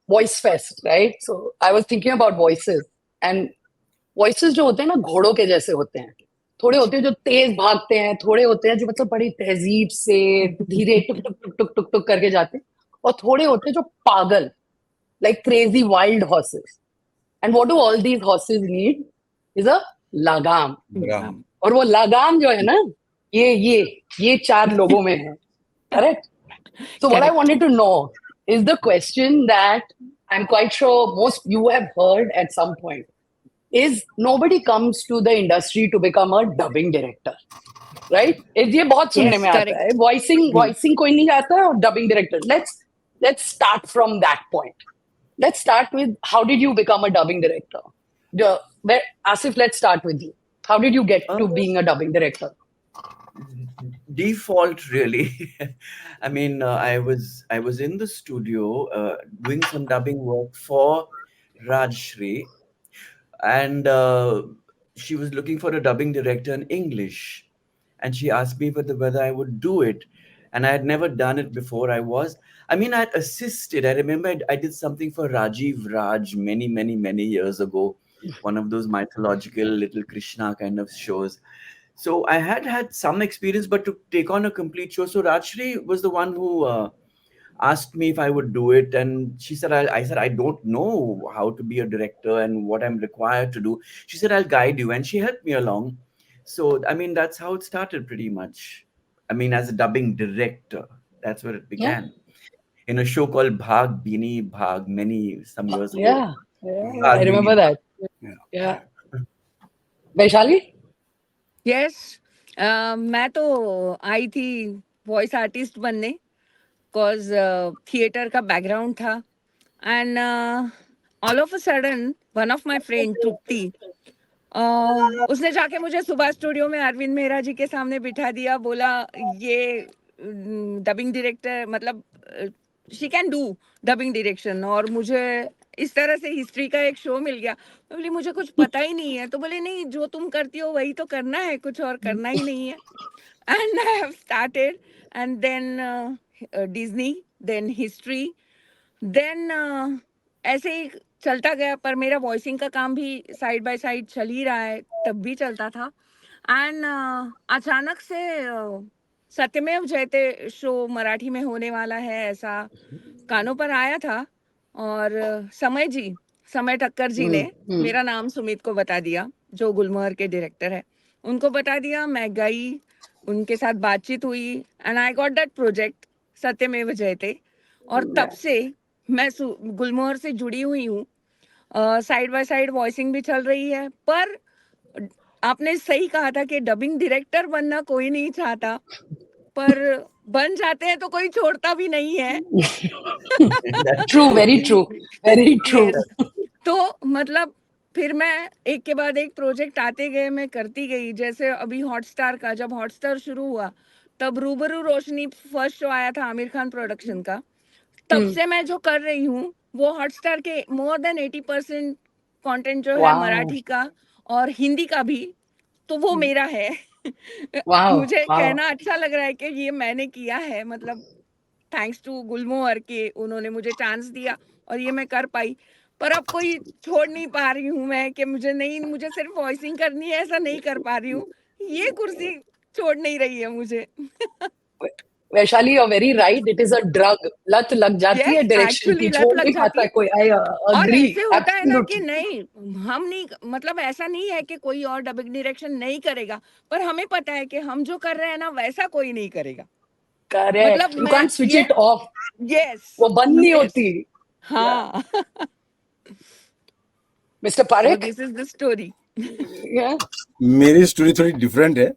Voice fest, right? So I was thinking about voices, and voices जो होते हैं ना घोड़ों के जैसे होते हैं। थोड़े होते हैं जो तेज भागते हैं, थोड़े होते हैं जो मतलब बड़ी तहजीब से धीरे टुक टुक टुक टुक टुक टुक करके जाते हैं, और थोड़े होते हैं जो पागल, like crazy wild horses. And what do all these horses need is a लगाम। राम। और वो लगाम जो है ना, ये चार लोगों में है, correct? So what I Correct. wanted to know is the question that I'm quite sure most you have heard at some point is nobody comes to the industry to become a dubbing director, right? ये बहुत सुनने Yes, में आता है, correct. Voicing कोई नहीं आता है, और dubbing director. Let's start from that point. Let's start with how did you become a dubbing director? Asif, let's start with you. How did you get to being a dubbing director? Default, really. I mean, I was in the studio doing some dubbing work for Rajshri, and she was looking for a dubbing director in English, and she asked me whether I would do it, and I had never done it before. I mean, I'd assisted. I remember I did something for Rajiv Raj many years ago, one of those mythological little Krishna kind of shows. So I had some experience, but to take on a complete show. So Rajshri was the one who asked me if I would do it, and she said, I said, I don't know how to be a director and what I'm required to do. She said, I'll guide you, and she helped me along. So I mean, that's how it started, pretty much. I mean, as a dubbing director, that's where it Yeah, began in a show called Bhag Bini Bhag some years ago. yeah, I Bhag Bini remember that. Bhag. Yeah. Vaishali? Yes. मैं तो आई थी voice artist बनने, cause theatre का background था, and all of a sudden one of my friend Trupti, उसने जाके मुझे सुबह स्टूडियो में अरविंद मेहरा जी के सामने बिठा दिया, बोला ये डबिंग डायरेक्टर, मतलब she can do dubbing direction, और मुझे इस तरह से हिस्ट्री का एक शो मिल गया। मैं बोली मुझे कुछ पता ही नहीं है, तो बोले नहीं जो तुम करती हो वही तो करना है, कुछ और करना ही नहीं है। And I have started, and then Disney, then history, then ऐसे ही चलता गया। पर मेरा वॉइसिंग का काम भी साइड बाय साइड चल ही रहा है, तब भी चलता था। एंड अचानक से सत्यमेव जयते शो मराठी में होने वाला है, ऐसा कानों पर आया था। और समय ठक्कर जी ने मेरा नाम सुमित को बता दिया, जो गुलमोहर के डायरेक्टर है, उनको बता दिया। मैं गई, उनके साथ बातचीत हुई, and I got that project सत्यमेव जयते। और तब से मैं गुलमोहर से जुड़ी हुई हूँ। साइड बाय साइड वॉइसिंग भी चल रही है। पर आपने सही कहा था कि डबिंग डायरेक्टर बनना कोई नहीं चाहता, पर बन जाते हैं तो कोई छोड़ता भी नहीं है। True, very true, very true. तो मतलब फिर मैं एक के बाद एक प्रोजेक्ट आते गए, मैं करती गई। जैसे अभी हॉटस्टार का, जब हॉटस्टार शुरू हुआ तब रूबरू रोशनी फर्स्ट शो आया था आमिर खान प्रोडक्शन का। तब से मैं जो कर रही हूँ वो हॉटस्टार के मोर देन 80% कंटेंट जो है मराठी का और हिंदी का भी, तो वो मेरा है। मुझे कहना अच्छा लग रहा है कि ये मैंने किया है, मतलब थैंक्स टू गुलमोहर के, उन्होंने मुझे चांस दिया और ये मैं कर पाई। पर अब कोई छोड़ नहीं पा रही हूँ मैं कि मुझे सिर्फ वॉइसिंग करनी है, ऐसा नहीं कर पा रही हूँ। ये कुर्सी छोड़ नहीं रही है मुझे। Vaishali, you are very right, it is a drug, लत लग जाती है डायरेक्शन की, लत छोड़ लग नहीं जाती पाता है। कोई। आई और अग्री, ऐसे होता है ना कि एब्सोल्युटली। नहीं, हम नहीं, मतलब ऐसा नहीं है कि कोई और डबिंग डायरेक्शन नहीं करेगा, पर हमें पता है कि हम जो कर रहे हैं ना वैसा कोई नहीं करेगा। करेक्ट, मतलब यू मैं can't switch it of, yes, वो बंद नहीं होती। हाँ। Mister So Parekh? this is the story. मेरी स्टोरी थोड़ी डिफरेंट है।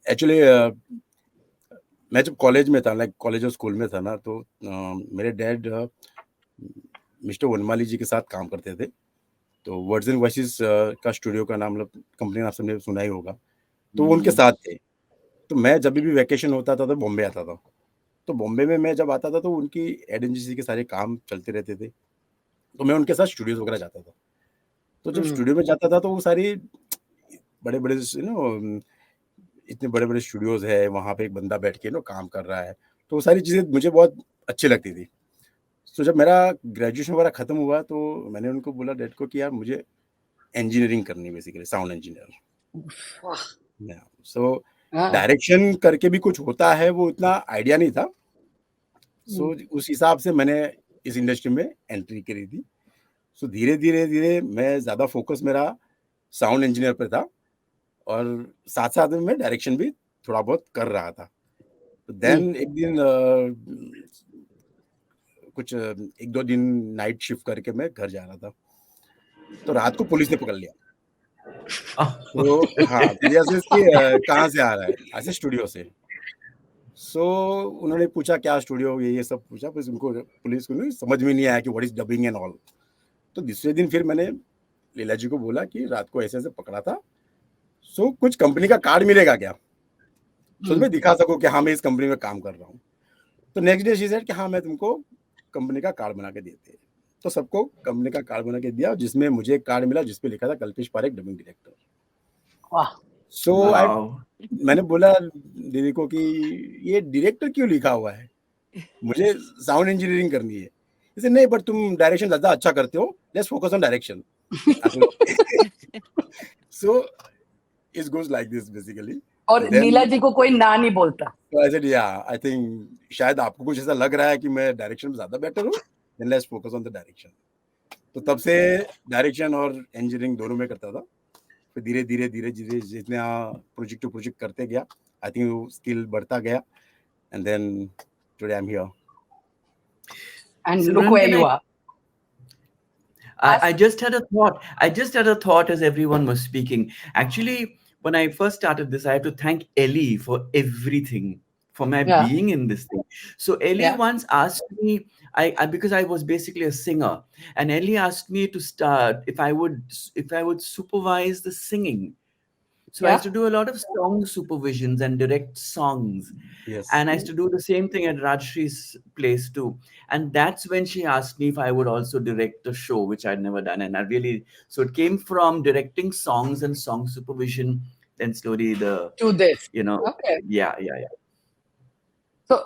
एक्चुअली मैं जब कॉलेज में था, लाइक कॉलेज और स्कूल में था ना, तो मेरे डैड मिस्टर वनमाली जी के साथ काम करते थे। तो वर्ड्स एंड वॉइसेस का स्टूडियो का नाम, मतलब कंपनी नाम सबने सुना ही होगा। तो वो उनके साथ थे। तो मैं जब भी वैकेशन होता था तो बॉम्बे आता था। तो बॉम्बे में मैं जब आता था तो उनकी एड एजेंसी के सारे काम चलते रहते थे, तो मैं उनके साथ स्टूडियोज वगैरह जाता था। तो जब स्टूडियो में जाता था तो वो सारी बड़े बड़े इतने बड़े बड़े स्टूडियोज है, वहाँ पे एक बंदा बैठ के काम कर रहा है, तो वो सारी चीज़ें मुझे बहुत अच्छी लगती थी। तो जब मेरा ग्रेजुएशन वगैरह खत्म हुआ तो मैंने उनको बोला डैड को कि यार मुझे इंजीनियरिंग करनी है, basically sound engineer. So direction करके भी कुछ होता है वो इतना आइडिया नहीं था। सो उस हिसाब से मैंने इस इंडस्ट्री में एंट्री करी थी। सो धीरे धीरे मैं ज़्यादा फोकस मेरा साउंड इंजीनियर पे था और साथ साथ में मैं डायरेक्शन भी थोड़ा बहुत कर रहा था। तो देन एक दिन कुछ 1-2 दिन नाइट शिफ्ट करके मैं घर जा रहा था, तो रात को पुलिस ने पकड़ लिया। तो हाँ, तो जैसे कि कहाँ से आ रहा है, ऐसे स्टूडियो से। सो उन्होंने पूछा क्या स्टूडियो, ये सब पूछा, बस उनको पुलिस को नहीं समझ में नहीं आया कि what is dubbing and all. तो दूसरे दिन फिर मैंने लीला जी को बोला कि रात को ऐसे ऐसे पकड़ा था, सो कुछ कंपनी का कार्ड मिलेगा क्या, तो मैं दिखा सकूं कि हाँ मैं इस कंपनी में काम कर रहा हूँ। तो नेक्स्ट डे शी सेड कि हाँ मैं तुमको कंपनी का कार्ड बना के देते हैं। तो सबको कंपनी का कार्ड बना के दिया, जिसमें मुझे एक कार्ड मिला जिसपे लिखा था कल्पेश पारेख डबिंग डायरेक्टर। सो मैंने बोला दीदी को कि ये डायरेक्टर क्यों लिखा हुआ है, मुझे साउंड इंजीनियरिंग करनी है। इसे नहीं, बट तुम डायरेक्शन ज्यादा अच्छा करते हो, let's focus on direction. So it goes like this basically. और नीला जी को कोई ना नहीं बोलता। तो आई सेड या आई थिंक शायद आपको कुछ ऐसा लग रहा है कि मैं डायरेक्शन में ज्यादा बेटर हूँ, then let's focus on the direction. तो तब से डायरेक्शन और इंजीनियरिंग दोनों में करता था। फिर धीरे धीरे जितना प्रोजेक्ट टू प्रोजेक्ट करते गया, आई थिंक वो स्किल बढ़ता गया, and then today I am here. And look where you are. I just had a thought. I just had a thought as everyone was speaking. Actually, when I first started this, I have to thank Ellie for everything, for my being in this thing. So Ellie once asked me, I because I was basically a singer, and Ellie asked me to start if I would supervise the singing. So I used to do a lot of song supervisions and direct songs. Yes. And I used to do the same thing at Rajshree's place too. And that's when she asked me if I would also direct a show, which I'd never done. And so it came from directing songs and song supervision, then slowly to this. Okay. Yeah. So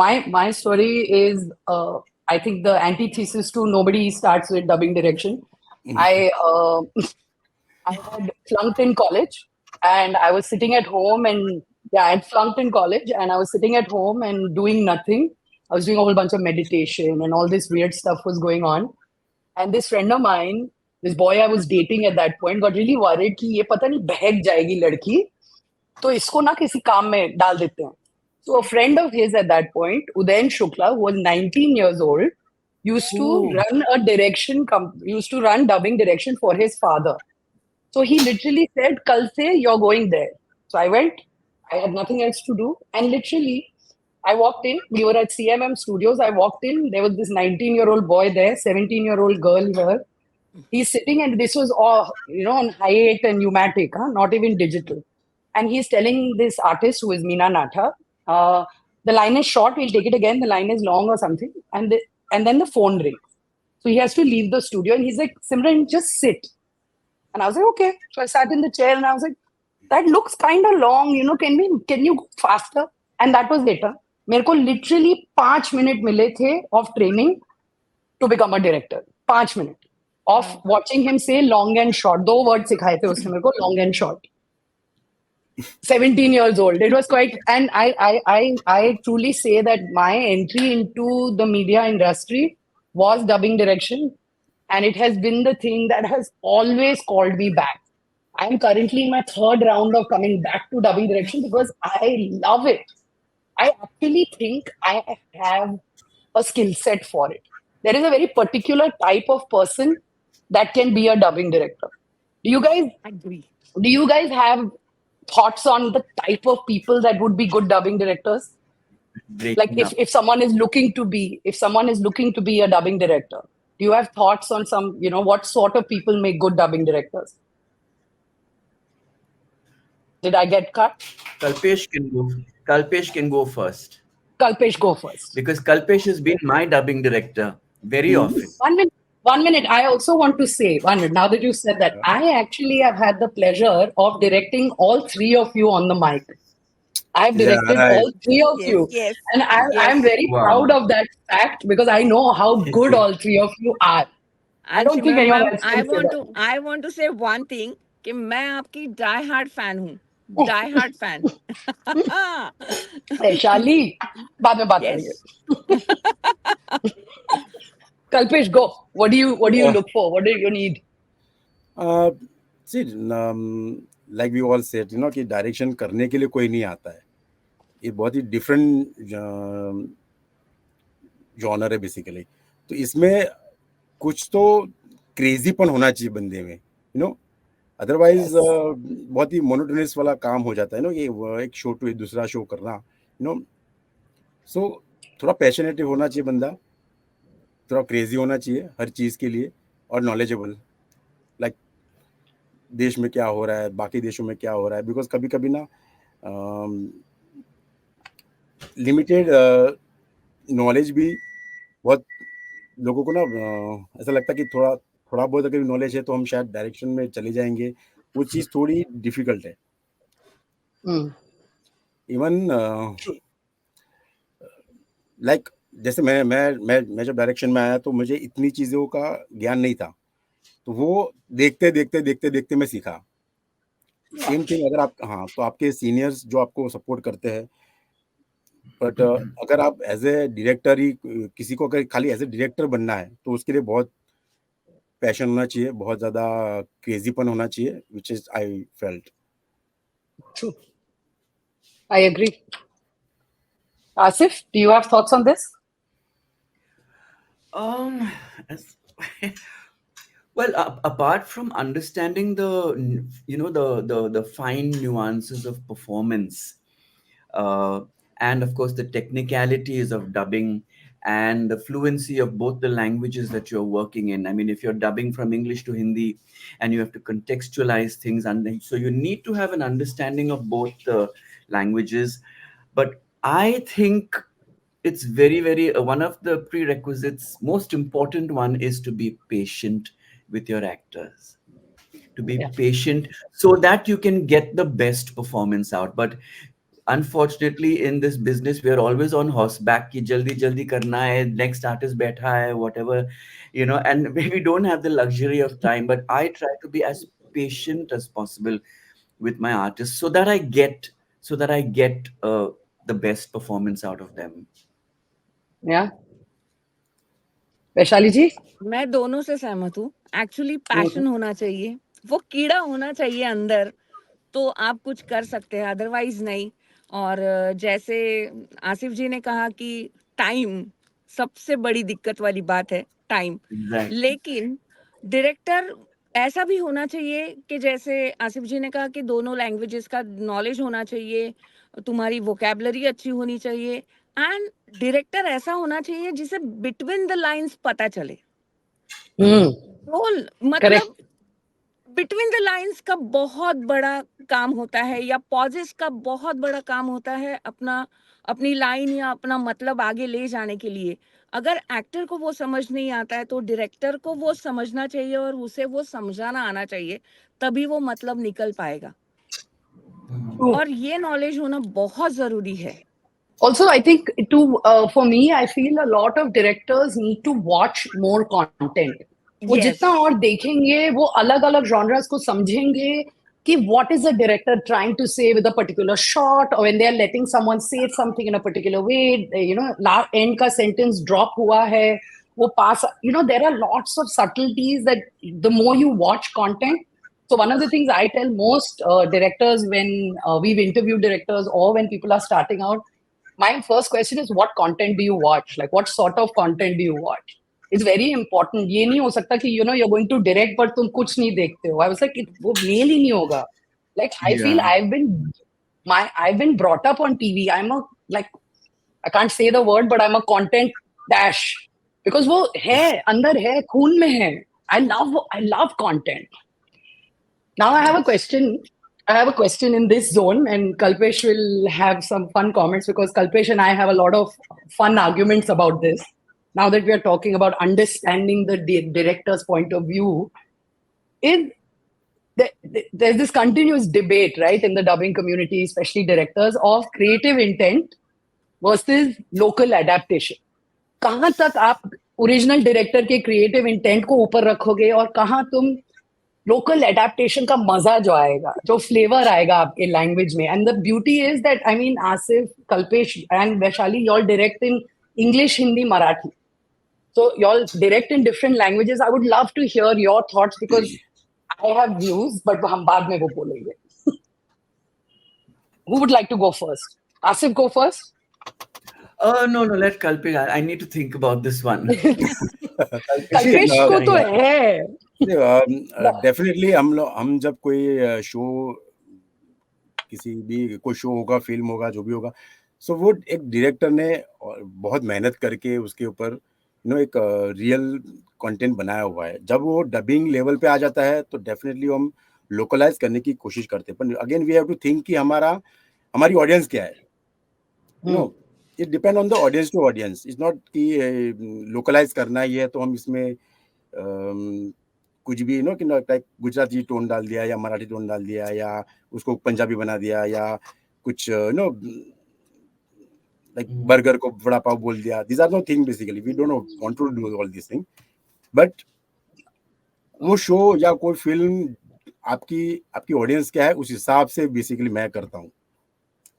my story is, I think the antithesis to nobody starts with dubbing direction. I had flunked in college, and I was sitting at home, and I had flunked in college, and I was sitting at home and doing nothing. I was doing a whole bunch of meditation, and all this weird stuff was going on. And this friend of mine, this boy I was dating at that point, got really worried कि ये पता नहीं बहक जाएगी लड़की, तो इसको ना किसी काम में डाल देते हैं. So a friend of his at that point, Udayan Shukla, who was 19 years old, used to run dubbing direction for his father. So he literally said, "Kal se you're going there." So I went. I had nothing else to do, and literally, I walked in. We were at CMM Studios. I walked in. There was this 19-year-old boy there, 17-year-old girl here. He's sitting, and this was all on hi-8 and pneumatic, not even digital. And he's telling this artist, who is Meena Natha, the line is short. We'll take it again. The line is long or something. And then the phone rings. So he has to leave the studio, and he's like, "Simran, just sit." And I was like, okay. So I sat in the chair and I was like, that looks kind of long, can you go faster? And that was later. मेरे को literally 5 minutes मिले थे of training to become a director. 5 minutes of watching him say long and short. 2 words सिखाए थे उसने मेरे को, long and short. 17 years old. It was quite, and I truly say that my entry into the media industry was dubbing direction. And it has been the thing that has always called me back. I am currently in my 3rd round of coming back to dubbing direction because I love it. I actually think I have a skill set for it. There is a very particular type of person that can be a dubbing director. Do you guys have thoughts on the type of people that would be good dubbing directors? Like if someone is looking to be a dubbing director, do you have thoughts on some, what sort of people make good dubbing directors? Did I get cut? Kalpesh can go first. Kalpesh, go first. Because Kalpesh has been my dubbing director very often. 1 minute. I also want to say, 1 minute, now that you said that, I actually have had the pleasure of directing all 3 of you on the mic. I've Yeah, directed right. all three of Yes, you, yes, and I'm yes. very proud Wow. of that fact because I know how good all three of you are. I don't think Anshima anyone ma'am, else can say that. I want to say one thing कि मैं आपकी die hard fan हूँ, die hard fan. Vaishali, बाद में बात yes. करेंगे. Kalpesh, go. What do you Uh, look for? What do you need? uh, see, like we all said, कि direction करने के लिए कोई नहीं आता है. ये बहुत ही डिफरेंट जॉनर है बेसिकली. तो इसमें कुछ तो क्रेजीपन होना चाहिए बंदे में, अदरवाइज Yes. बहुत ही मोनोटोनस वाला काम हो जाता है ना, ये एक शो टू दूसरा शो करना, सो थोड़ा पैशनेटिव होना चाहिए बंदा, थोड़ा क्रेजी होना चाहिए हर चीज़ के लिए, और नॉलेजेबल, लाइक देश में क्या हो रहा है, बाकी देशों में क्या हो रहा है, बिकॉज कभी कभी ना लिमिटेड नॉलेज भी बहुत लोगों को ना ऐसा लगता है कि थोड़ा थोड़ा बहुत अगर नॉलेज है तो हम शायद डायरेक्शन में चले जाएंगे. वो चीज़ थोड़ी डिफिकल्ट है. Hmm. इवन लाइक जैसे मैं जब डायरेक्शन में आया तो मुझे इतनी चीज़ों का ज्ञान नहीं था, तो वो देखते देखते देखते देखते मैं सीखा. सेम थिंग अगर आप, हाँ, तो आपके सीनियर्स जो आपको सपोर्ट करते हैं, बट अगर आप एज ए डायरेक्टर ही किसी को अगर खाली एज ए डायरेक्टर बनना है तो उसके लिए बहुत पैशन होना चाहिए, बहुत ज़्यादा क्रेजीपन होना चाहिए, which is I felt. True. I agree. Asif, do you have thoughts on this? Um, as- well, apart from understanding the fine nuances of performance, uh, and of course the technicalities of dubbing and the fluency of both the languages that you're working in. I mean, if you're dubbing from English to Hindi and you have to contextualize things, and so you need to have an understanding of both the languages. But I think it's very, very one of the prerequisites, most important one is to be patient with your actors, to be Yeah. patient so that you can get the best performance out. But unfortunately in this business we are always on horseback ki jaldi jaldi karna hai, next artist baitha hai, whatever, and we don't have the luxury of time. But I try to be as patient as possible with my artists so that I get the best performance out of them. Yeah. Vaishali ji? मैं दोनों से सहमत हूँ. Actually Mhm. Passion होना चाहिए, वो कीड़ा होना चाहिए अंदर, तो आप कुछ कर सकते हैं, अदरवाइज नहीं. और जैसे आसिफ जी ने कहा कि टाइम सबसे बड़ी दिक्कत वाली बात है, टाइम. Exactly. लेकिन डायरेक्टर ऐसा भी होना चाहिए कि जैसे आसिफ जी ने कहा कि दोनों लैंग्वेजेस का नॉलेज होना चाहिए, तुम्हारी वोकैबुलरी अच्छी होनी चाहिए, एंड डायरेक्टर ऐसा होना चाहिए जिसे बिटवीन द लाइंस पता चले. Hmm. तो Correct. मतलब बिटवीन द लाइंस का बहुत बड़ा काम होता है, या पॉजेस का बहुत बड़ा काम होता है, अपनी लाइन या अपना मतलब आगे ले जाने के लिए. अगर एक्टर को वो समझ नहीं आता है तो डायरेक्टर को वो समझना चाहिए और उसे वो समझाना आना चाहिए, तभी वो मतलब निकल पाएगा. True. और ये नॉलेज होना बहुत जरूरी है. Also, I think for me, I feel a lot of directors need to watch more content. वो यस. जितना और देखेंगे, वो अलग अलग genres को समझेंगे कि what is the director trying to say with a particular shot, or when they are letting someone say something in a particular way, end का sentence drop हुआ है, वो pass, there are lots of subtleties that the more you watch content. So one of the things I tell most directors when we've interviewed directors or when people are starting out, my first question is, what content do you watch? Like, what sort of content do you watch? It's very important. ये नहीं हो सकता कि you're going to direct but तुम कुछ नहीं देखते हो. I was like, वो मेल ही नहीं होगा. Like, I feel Yeah. I've been brought up on TV. I can't say the word, but I'm a content dash because वो है अंदर है खून में है. I love content. Now I have a question. I have a question in this zone, and Kalpesh will have some fun comments because Kalpesh and I have a lot of fun arguments about this. Now that we are talking about understanding the director's point of view, is there's this continuous debate, right, in the dubbing community, especially directors, of creative intent versus local adaptation. कहाँ तक आप original director के creative intent को ऊपर रखोगे और कहाँ तुम लोकल एडेप्टेशन का मजा जो आएगा, जो फ्लेवर आएगा आपके लैंग्वेज में. And the beauty is that, I mean, Asif, Kalpesh and Vaishali, y'all direct in English, Hindi, Marathi. So y'all direct in different languages. I would love to hear your thoughts because I have views, but हम बाद में वो बोलेंगे. Who would like to go first? Asif, go first. No, let Kalpesh. I need to think about this one. Kalpesh को तो है. Definitely हम जब कोई शो, किसी भी कोई शो होगा, फिल्म होगा, जो भी होगा, सो वो एक डायरेक्टर ने बहुत मेहनत करके उसके ऊपर एक रियल कंटेंट बनाया हुआ है. जब वो डबिंग लेवल पे आ जाता है तो डेफिनेटली हम लोकलाइज करने की कोशिश करते हैं. पर again we have to think कि हमारी ऑडियंस क्या है. It depend on the audience to audience. It's not कि लोकलाइज करना ही है तो हम इसमें कुछ भी कि लाइक गुजराती टोन डाल दिया या मराठी टोन डाल दिया या उसको पंजाबी बना दिया या कुछ लाइक बर्गर को वड़ा पाव बोल दिया. This are nothing. Basically we don't want to do all this thing. But वो शो या कोई फिल्म आपकी ऑडियंस क्या है उस हिसाब से बेसिकली मैं करता हूँ.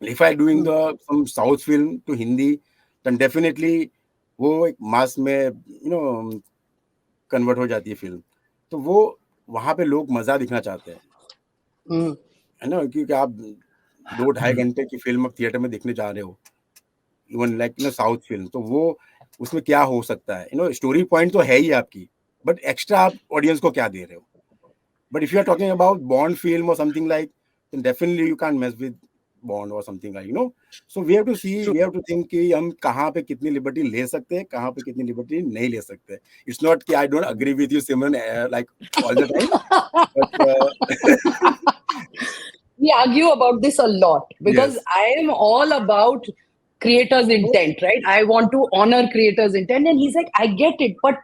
If I doing some South film to Hindi, then definitely वो एक मास में कन्वर्ट हो जाती है फिल्म. तो वो वहाँ पे लोग मजा दिखना चाहते हैं, है ना, क्योंकि आप 2-2.5 घंटे की फिल्म थिएटर में देखने जा रहे हो, इवन लाइक साउथ फिल्म, तो वो उसमें क्या हो सकता है. स्टोरी पॉइंट तो है ही आपकी, बट एक्स्ट्रा आप ऑडियंस को क्या दे रहे हो. But if you are talking about Bond film और something like, then definitely you can't mess with Bond or something like, so we have to see, we have to think कि हम कहाँ पे कितनी लिबर्टी ले सकते हैं, कहाँ पे कितनी लिबर्टी नहीं ले सकते. It's not कि I don't agree with you, Simran, like all the time. But, we argue about this a lot because yes. I am all about creators' intent, right? I want to honor creators' intent, and he's like, I get it, but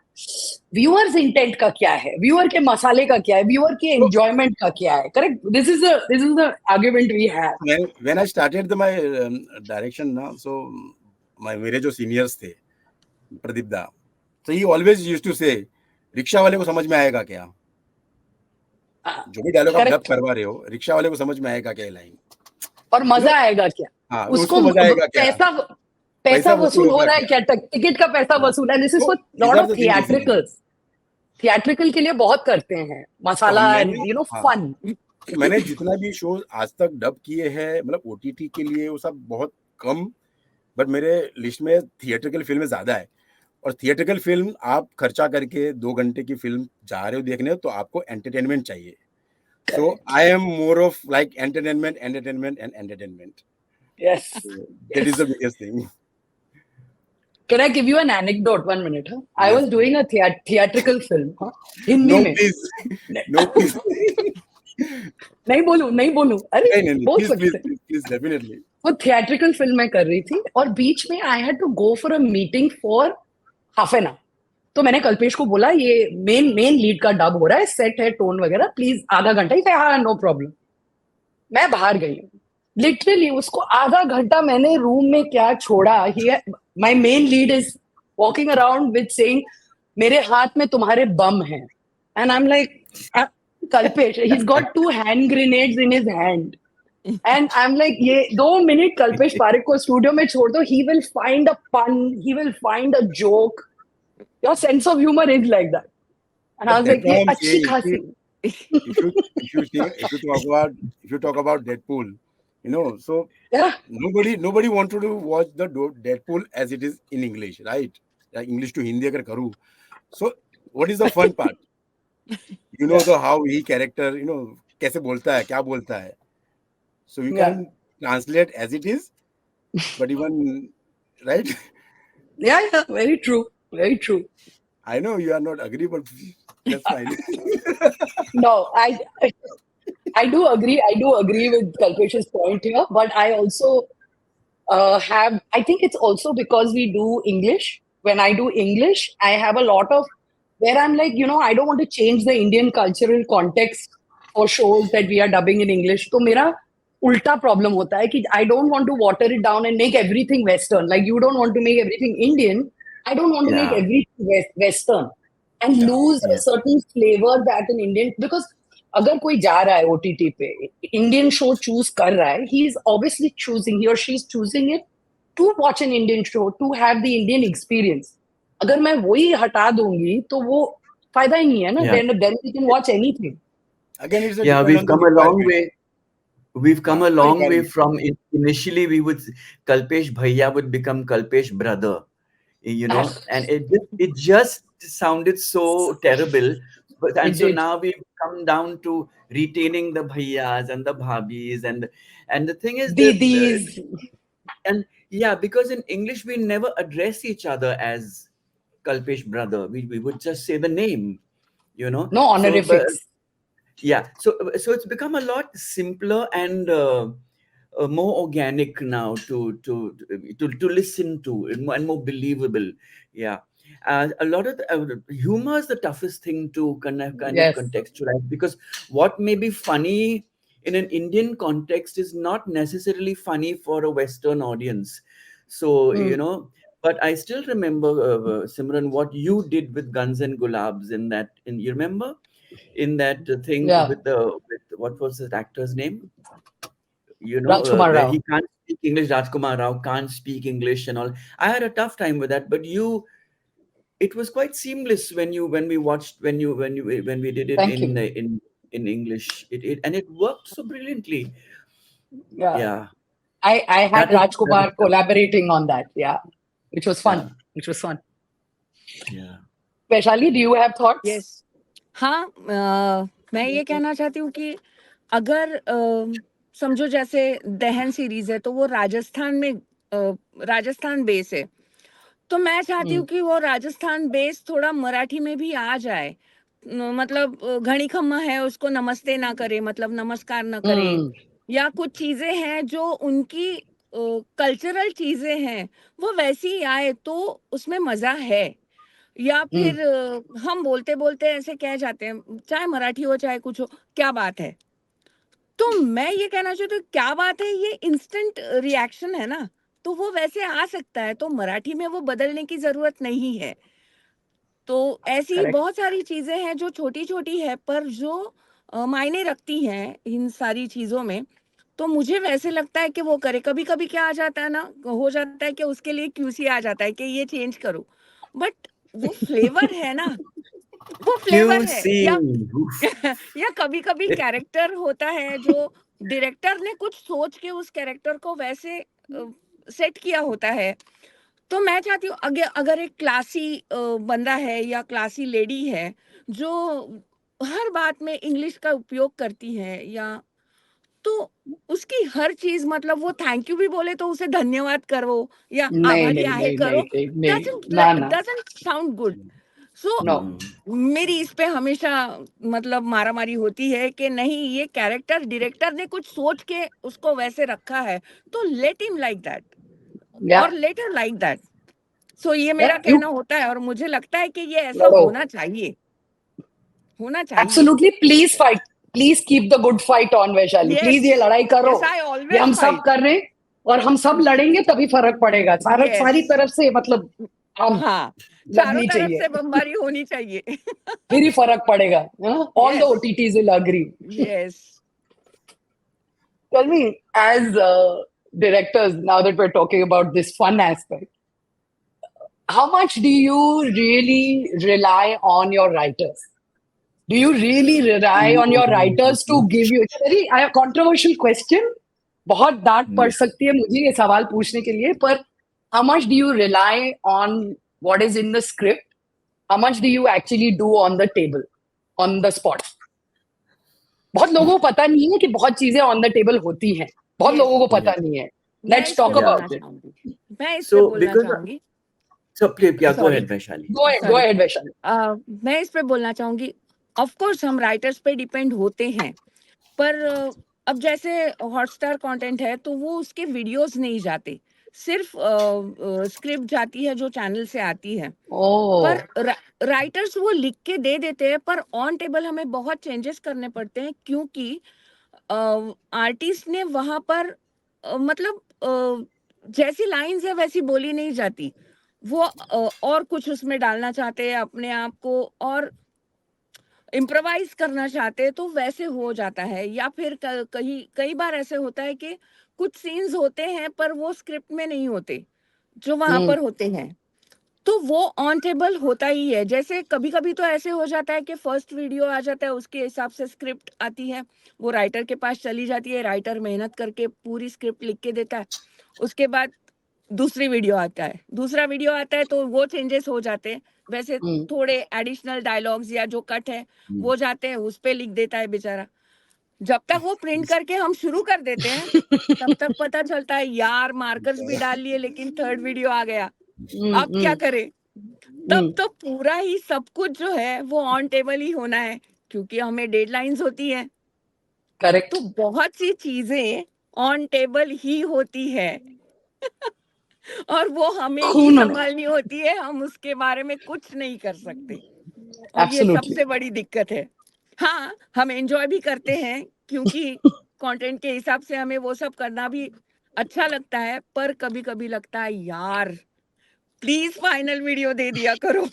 viewers' intent का क्या है? Viewer के मसाले का क्या है? Viewer के enjoyment का क्या है? Correct? This is the argument we have. When I started my direction now, so मेरे जो seniors थे, प्रदीप दा, so he always used to say, rickshaw वाले को समझ में आएगा क्या? जो भी डायलॉग आप डब करवा रहे हो, रिक्शा वाले को समझ में आएगा क्या लाइन? और मजा आएगा क्या? हाँ, उसको मजा आएगा क्या? पैसा वसूल हो रहा है क्या? टिकट का पैसा वसूल है. This is for lot of theatricals. Theatrical के लिए बहुत करते हैं मसाला एंड फन. मैंने जितना भी शो आज तक डब किए हैं, मतलब ओटीटी के लिए, वो सब बहुत कम, बट मेरे लिस्ट में थिएट्रिकल फिल्में ज्यादा है. और थिएट्रिकल फिल्म आप खर्चा करके 2 घंटे की फिल्म जा रहे हो देखने, तो आपको एंटरटेनमेंट चाहिए. So I am more of like entertainment. Yes. That is the biggest thing. Can I give you an anecdote? 1 minute. Huh? Yes. I was doing a theatrical film. Huh? Hindi no, mein. Please. No, please. नहीं बोलूं. अरे बोल सकते हैं. Please, definitely. वो theatrical film मैं कर रही थी और बीच में I had to go for a meeting for half an hour. तो मैंने कल्पेश को बोला, ये मेन लीड का डब हो रहा है, सेट है, टोन वगैरह, प्लीज आधा घंटा ही. हाँ, नो प्रॉब्लम. मैं बाहर गई. लिटरली उसको आधा घंटा मैंने रूम में क्या छोड़ा. My main lead is walking around with saying, मेरे हाथ में तुम्हारे बम हैं. And I am like, Kalpesh, he has got 2 hand grenades in his hand. And I am like, ये 2 मिनट कल्पेश पारेख को स्टूडियो में छोड़ दो, ही विल फाइंड अ पन, he will find a joke. Your sense of humor is like that. And I was like, ये अच्छी खासी. If you talk about Deadpool, so yeah, nobody wanted to watch the Deadpool as it is in English, right? Like English to Hindi अगर करूँ, so what is the fun part? So how he character, कैसे बोलता है, क्या बोलता है, so you can translate as it is, but even right? Yeah, very true. Very true. I know you are not agree, but that's fine. No, I do agree. I do agree with Kalpesh's point here, but I also I think it's also because we do English. When I do English, I have a lot of where I'm like, I don't want to change the Indian cultural context for shows that we are dubbing in English. तो मेरा उल्टा problem होता है कि I don't want to water it down and make everything Western. Like you don't want to make everything Indian. I don't want to make Yeah. everything Western and Yeah. lose a Yeah. certain flavor that an Indian, because अगर कोई जा रहा है OTT पे Indian show choose कर रहा है, he is obviously choosing, he or she is choosing it to watch an Indian show, to have the Indian experience. अगर मैं वही हटा दूंगी तो वो फायदा ही नहीं है ना. Yeah. Then we can watch anything. Again, it's a Yeah, depend we've on the come a long requirement. way. We've come Yeah, a long way requirement. from initially we would Kalpesh Bhaiya would become Kalpesh brother, you know, and it just sounded so terrible. But and It so did. now we've come down to retaining the bhaiyas and the bhabis and the thing is that Didis. and yeah, because in English we never address each other as Kalpesh brother. We would just say the name, you know. No So but honorifics. yeah, so it's become a lot simpler and more organic now to listen to and more believable. Yeah, a lot of humor is the toughest thing to kind of Yes. contextualize, because what may be funny in an Indian context is not necessarily funny for a Western audience. So you know, but I still remember Simran, what you did with Guns and Gulabs in that. In you remember? In that thing Yeah. with what was that actor's name? You know, Rajkumar where Rao. he can't speak English. Rajkumar Rao can't speak English and all. I had a tough time with that, but it was quite seamless when we watched when we did it Thank you. in English. And it worked so brilliantly. Yeah. Yeah, I had that is Rajkumar collaborating on that. Yeah. Which was fun. Yeah. Which was fun. yeah. Vaishali, do you have thoughts? Yes हाँ मैं ये कहना चाहती हूँ कि अगर समझो जैसे दहन सीरीज है तो वो राजस्थान में राजस्थान बेस है, तो मैं चाहती हूँ कि वो राजस्थान बेस थोड़ा मराठी में भी आ जाए. मतलब घड़ी खम्मा है उसको नमस्ते ना करे, मतलब नमस्कार ना करे, या कुछ चीजें हैं जो उनकी कल्चरल चीजें हैं वो वैसी ही आए तो उसमें मजा है. या फिर हम बोलते बोलते ऐसे कह जाते हैं, चाहे मराठी हो चाहे कुछ हो, क्या बात है. तो मैं ये कहना चाहती हूँ क्या बात है, ये इंस्टेंट रिएक्शन है ना, तो वो वैसे आ सकता है, तो मराठी में वो बदलने की जरूरत नहीं है. तो ऐसी Correct. बहुत सारी चीजें हैं जो छोटी छोटी है पर जो मायने रखती हैं इन सारी चीजों में. तो मुझे वैसे लगता है कि वो करे. कभी कभी क्या आ जाता है ना, हो जाता है कि उसके लिए क्यूसी आ जाता है कि ये चेंज करो, बट वो फ्लेवर है ना, वो फ्लेवर है. या QC. या कभी कभी कैरेक्टर होता है जो डायरेक्टर ने कुछ सोच के उस कैरेक्टर को वैसे सेट किया होता है. तो मैं चाहती हूँ अगर अगर एक क्लासी बंदा है या क्लासी लेडी है जो हर बात में इंग्लिश का उपयोग करती है, या तो उसकी हर चीज, मतलब वो थैंक यू भी बोले तो उसे धन्यवाद करो या नहीं आभारी नहीं आहे नहीं करो, नहीं नहीं doesn't ना ना doesn't sound good. So no. मेरी इस पे हमेशा मतलब मारामारी होती है कि नहीं, ये कैरेक्टर डायरेक्टर ने कुछ सोच के उसको वैसे रखा है तो लेट हिम लाइक दैट या और लेट हर लाइक दैट. सो ये मेरा यू कहना होता है और मुझे लगता है कि ये ऐसा लड़ो. होना चाहिए, होना चाहिए. Absolutely. Please fight. Please keep the good fight on Vaishali. Please ये यस लड़ाई करो. यस आई ये ऑलवेज हम सब फाइट. कर रहे हैं और हम सब लड़ेंगे तभी फर्क पड़ेगा. सारी यस तरफ से मतलब हम हाँ, चारों लगनी तरफ चाहिए से बमबारी होनी चाहिए. फिर ही फर्क पड़ेगा. All the yes OTTs will agree. Yes Tell me, as directors, now that we're talking about this fun aspect, how much do you really rely on your writers? Do you really rely on your writers to give you? It's a very controversial question. बहुत डांट पड़ सकती है मुझे ये सवाल पूछने के लिए, पर how much do you rely on what is in the script? How much do you actually do on the table, on the spot? बहुत लोगों को पता नहीं है कि बहुत चीजें ऑन द टेबल होती हैं. बहुत Yes. लोगों को पता नहीं है. मैं Let's इस पे talk बोलना about it. चाहूंगी, मैं इस पे So बोलना because चाहूंगी. so please, yeah, go Sorry. ahead, Vaishali. Go ahead, Sorry. Vaishali. मैं इस पे बोलना चाहूंगी, ऑफ कोर्स हम राइटर्स पे डिपेंड होते हैं, पर अब जैसे हॉटस्टार कंटेंट है तो वो उसके वीडियोस नहीं जाते, सिर्फ स्क्रिप्ट जाती है जो चैनल से आती है, ओह पर राइटर्स वो लिख के दे देते हैं, पर ऑन टेबल हमें बहुत चेंजेस करने पड़ते हैं, क्योंकि आर्टिस्ट ने वहां पर मतलब जैसी लाइंस है वैसी बोली नहीं जाती, वो और कुछ उसमें डालना चाहते हैं अपने आप को, और इम्प्रोवाइज करना चाहते हैं, तो वैसे हो जाता है। या फिर कई बार ऐसे होता है कि कुछ सीन्स होते हैं पर वो स्क्रिप्ट में नहीं होते, जो वहां पर होते हैं, तो वो ऑन टेबल होता ही है। जैसे कभी कभी तो ऐसे हो जाता है कि फर्स्ट वीडियो आ जाता है, उसके हिसाब से स्क्रिप्ट आती है, वो राइटर के पास चली जाती है, राइटर मेहनत करके पूरी स्क्रिप्ट लिख के देता है, उसके बाद दूसरा वीडियो आता है तो वो चेंजेस हो जाते हैं। वैसे थोड़े एडिशनल डायलॉग्स या जो कट है वो जाते हैं, उस पे लिख देता है बेचारा। जब तक वो प्रिंट करके हम शुरू कर देते हैं तब तक पता चलता है यार मार्कर्स भी डाल लिए लेकिन थर्ड वीडियो आ गया, अब क्या करें। तब तो पूरा ही सब कुछ जो है वो ऑन टेबल ही होना है, क्योंकि हमें डेडलाइंस होती है। करेक्ट। तो बहुत सी चीजें ऑन टेबल ही होती है और वो हमें ही खून होने संभालनी होती है, हम उसके बारे में कुछ नहीं कर सकते, और ये एब्सोल्युटली सबसे बड़ी दिक्कत है। हाँ, हम एंजॉय भी करते हैं क्योंकि कंटेंट के हिसाब से हमें वो सब करना भी अच्छा लगता है, पर कभी कभी लगता है यार प्लीज फाइनल वीडियो दे दिया करो।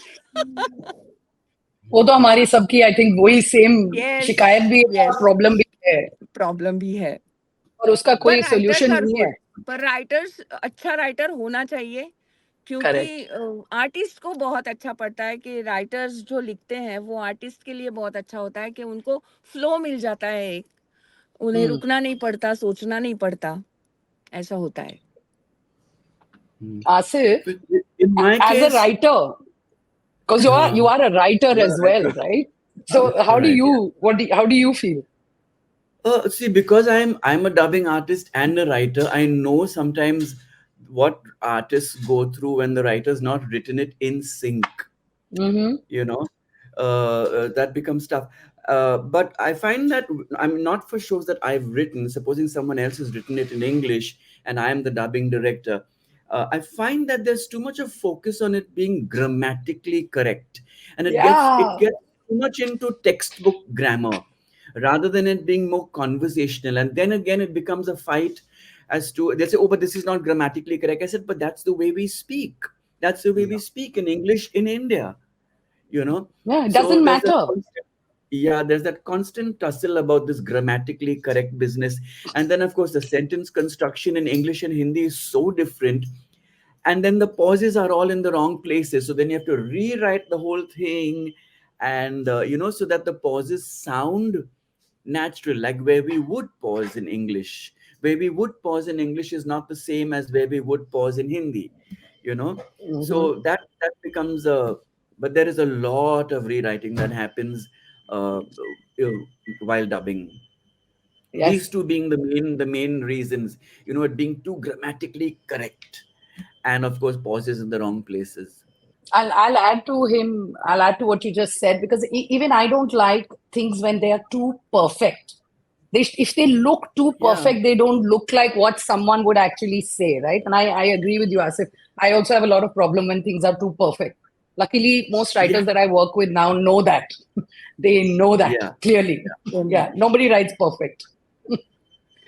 वो तो हमारी सबकी आई थिंक वही सेम यस, शिकायत भी है और यस, प्रॉब्लम भी है, प्रॉब्लम भी है। और उसका पर कोई राइटर्स सोल्यूशन आर नहीं है। गुड, पर राइटर्स अच्छा राइटर होना चाहिए, क्योंकि करेक्ट। आर्टिस्ट को बहुत अच्छा पड़ता है कि राइटर्स जो लिखते हैं वो आर्टिस्ट के लिए बहुत अच्छा होता है कि उनको फ्लो मिल जाता है एक, उन्हें रुकना नहीं पड़ता, सोचना नहीं पड़ता, ऐसा होता है। Asif, In my as a case, writer, because you are a writer I'm a as well, writer. right? So how do Right. you how do you feel? See, because I'm a dubbing artist and a writer, I know sometimes what artists go through when the writer's not written it in sync. You know, that becomes tough. But I find that I'm not for shows that I've written. Supposing someone else has written it in English and I am the dubbing director, I find that there's too much of focus on it being grammatically correct, and it Yeah. gets too much into textbook grammar rather than it being more conversational. And then again, it becomes a fight as to they say, "Oh, but this is not grammatically correct." I said, "But that's the way we speak. That's the way we speak in English in India." You know, Yeah, it so doesn't there's that matter. constant, yeah, there's that constant tussle about this grammatically correct business. And then of course the sentence construction in English and Hindi is so different, and then the pauses are all in the wrong places, so then you have to rewrite the whole thing. And so that the pauses sound natural, like where we would pause in English. Where we would pause in English is not the same as where we would pause in Hindi, you know. So that becomes a, but there is a lot of rewriting that happens uh, while dubbing. These Yes. two being the main reasons, it being too grammatically correct, and of course pauses in the wrong places. I'll add to him. I'll add to what you just said, because even I don't like things when they are too perfect. If they look too Yeah, perfect, they don't look like what someone would actually say, right? And I agree with you, Asif. I also have a lot of problem when things are too perfect. Luckily, most yeah, writers that I work with now know that. They know that yeah. clearly. Yeah, nobody writes perfect.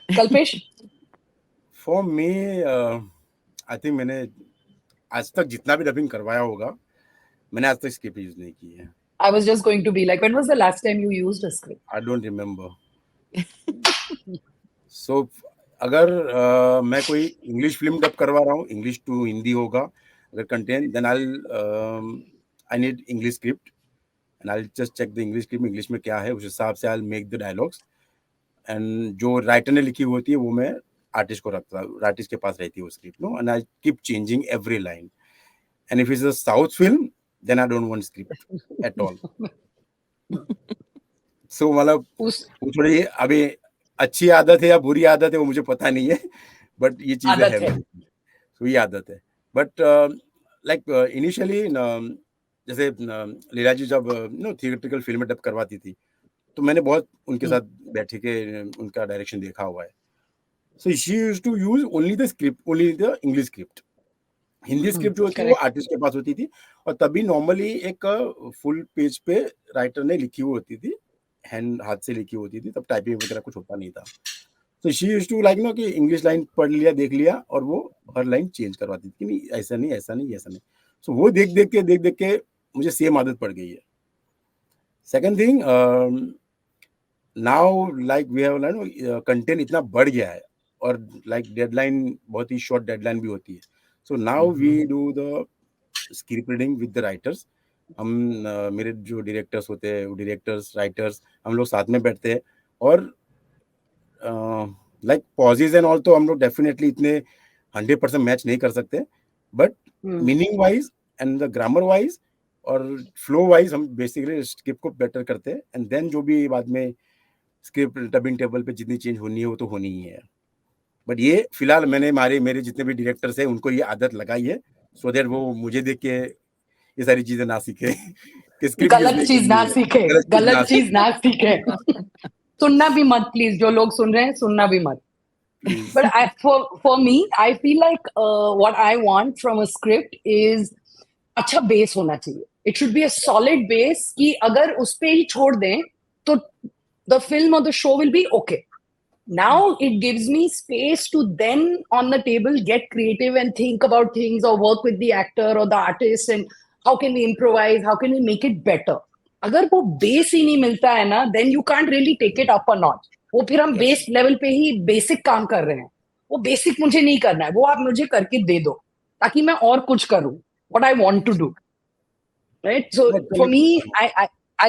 Kalpesh? For me I think मैंने आज तक जितना भी dubbing करवाया होगा, मैंने आज तक स्क्रिप्ट यूज नहीं की है. I was just going to be like, when was the last time you used a script? I don't remember. So अगर मैं कोई इंग्लिश फिल्म डब करवा रहा हूँ, इंग्लिश टू हिंदी होगा अगर content, then I need English script and I just check the English script, English में क्या है, उस हिसाब से I make the dialogues. And जो राइटर ने लिखी होती है वो मैं आर्टिस्ट को रखता हूँ, आर्टिस्ट के पास रहती है वो script, no, and I keep changing every line. And if it's a south film, then I don't want script at all. So मतलब उस वो थोड़ी अभी अच्छी आदत है या बुरी आदत है वो मुझे पता नहीं है, बट ये चीजें आदत है है. मेरी, तो ये आदत है. बट लाइक इनिशियली जैसे लीला जी जब थिएट्रिकल फिल्में डब करवाती थी, तो मैंने बहुत उनके साथ बैठे के उनका डायरेक्शन देखा हुआ है. So she used to use only the script, only the English script. Hindi script जो होती है वो correct. आर्टिस्ट के पास होती थी, और तभी नॉर्मली एक फुल पेज पे राइटर ने लिखी हुई होती थी, हैंड हाथ से लिखी होती थी, तब टाइपिंग वगैरह कुछ होता नहीं था. तो she used to like know कि इंग्लिश लाइन पढ़ लिया, देख लिया, और वो हर लाइन चेंज करवाती थी कि नहीं ऐसा नहीं, ऐसा नहीं, ऐसा नहीं. सो वो देख देख के मुझे सेम आदत पड़ गई है. Second thing, now like we have content इतना बढ़ गया है, और लाइक डेडलाइन बहुत ही शॉर्ट डेडलाइन भी होती है. So now we do the script reading with the writers. हम मेरे जो डायरेक्टर्स होते हैं, वो डायरेक्टर्स, राइटर्स, हम लोग साथ में बैठते हैं, और लाइक पॉजेज एंड ऑल तो हम लोग डेफिनेटली इतने 100% मैच नहीं कर सकते, but meaning wise and the grammar wise और फ्लो वाइज हम बेसिकली स्क्रिप्ट को बेटर करते हैं. एंड देन जो भी बाद में स्क्रिप्ट डबिंग टेबल पे जितनी चेंज होनी है वो तो होनी ही है. बट ये फिलहाल मैंने मेरे जितने भी डायरेक्टर्स हैं उनको ये आदत लगाई है, सो दैट वो मुझे देख के ये सारी चीजें ना सीखे कि स्क्रिप्ट गलत चीज ना सीखे, गलत चीज ना सीखे. सुनना भी मत प्लीज, जो लोग सुन रहे हैं सुनना भी मत. Please. But for me, I feel like what I want from a script is अच्छा बेस होना चाहिए. It should be a solid base कि अगर उस पे ही छोड़ दें तो the film or the show will be okay. Now it gives me space to then on the table get creative and think about things or work with the actor or the artist and how can we improvise, how can we make it better. अगर वो base ही नहीं मिलता है ना, then you can't really take it up a notch. वो फिर हम base level पे ही बेसिक काम कर रहे हैं. वो बेसिक मुझे नहीं करना है, वो आप मुझे करके दे दो ताकि मैं और कुछ करूं. What I want to do, right? So for me, I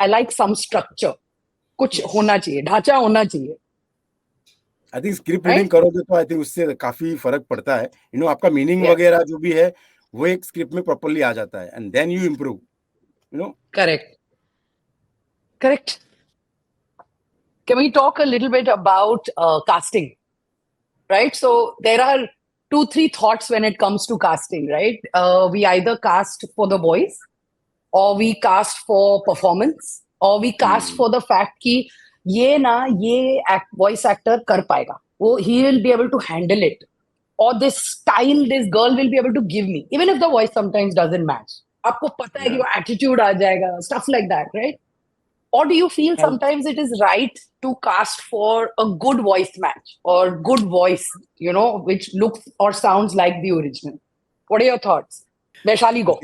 like some structure. कुछ होना चाहिए, ढांचा होना चाहिए. आई थिंक स्क्रिप्ट रीडिंग करोगे तो आई थिंक उससे काफी फर्क पड़ता है. यू नो आपका मीनिंग वगैरह जो भी है वो एक स्क्रिप्ट में प्रॉपर्ली आ जाता है, and then you improve. You know. Correct. Can we talk a little bit about casting? Right? So there are 2-3 thoughts when it comes to casting, right? We either cast for the voice, or we cast for performance, or we cast for the fact कि ये voice actor कर पाएगा, वो he will be able to handle it, or this style this girl will be able to give me, even if the voice sometimes doesn't match. आपको पता है कि वो attitude आ जाएगा, stuff like that, right? Or do you feel sometimes it is right to cast for a good voice match or good voice, you know, which looks or sounds like the original? What are your thoughts? Vaishali, go.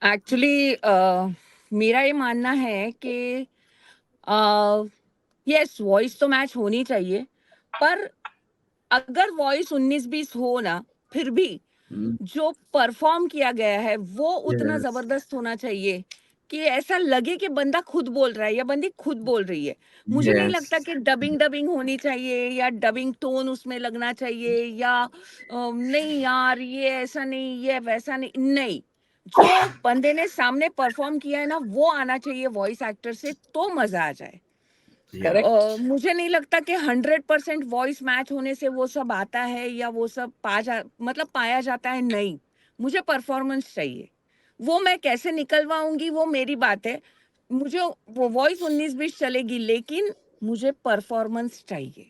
Actually मेरा ये मानना है कि yes voice तो match होनी चाहिए, पर अगर वॉइस 19-20 हो ना, फिर भी जो परफॉर्म किया गया है वो उतना जबरदस्त होना चाहिए कि ऐसा लगे कि बंदा खुद बोल रहा है या बंदी खुद बोल रही है. मुझे नहीं लगता कि डबिंग होनी चाहिए या डबिंग टोन उसमें लगना चाहिए या नहीं यार ये ऐसा नहीं, ये वैसा नहीं. नहीं, जो बंदे ने सामने परफॉर्म किया है ना वो आना चाहिए वॉइस एक्टर से, तो मजा आ जाए. Correct. मुझे नहीं लगता कि 100% वॉइस मैच होने से वो सब आता है या वो सब मतलब पाया जाता है. नहीं, मुझे परफॉर्मेंस चाहिए. वो मैं कैसे निकलवाऊंगी वो मेरी बात है. मुझे वो वॉइस 19-20 चलेगी, लेकिन मुझे परफॉर्मेंस चाहिए.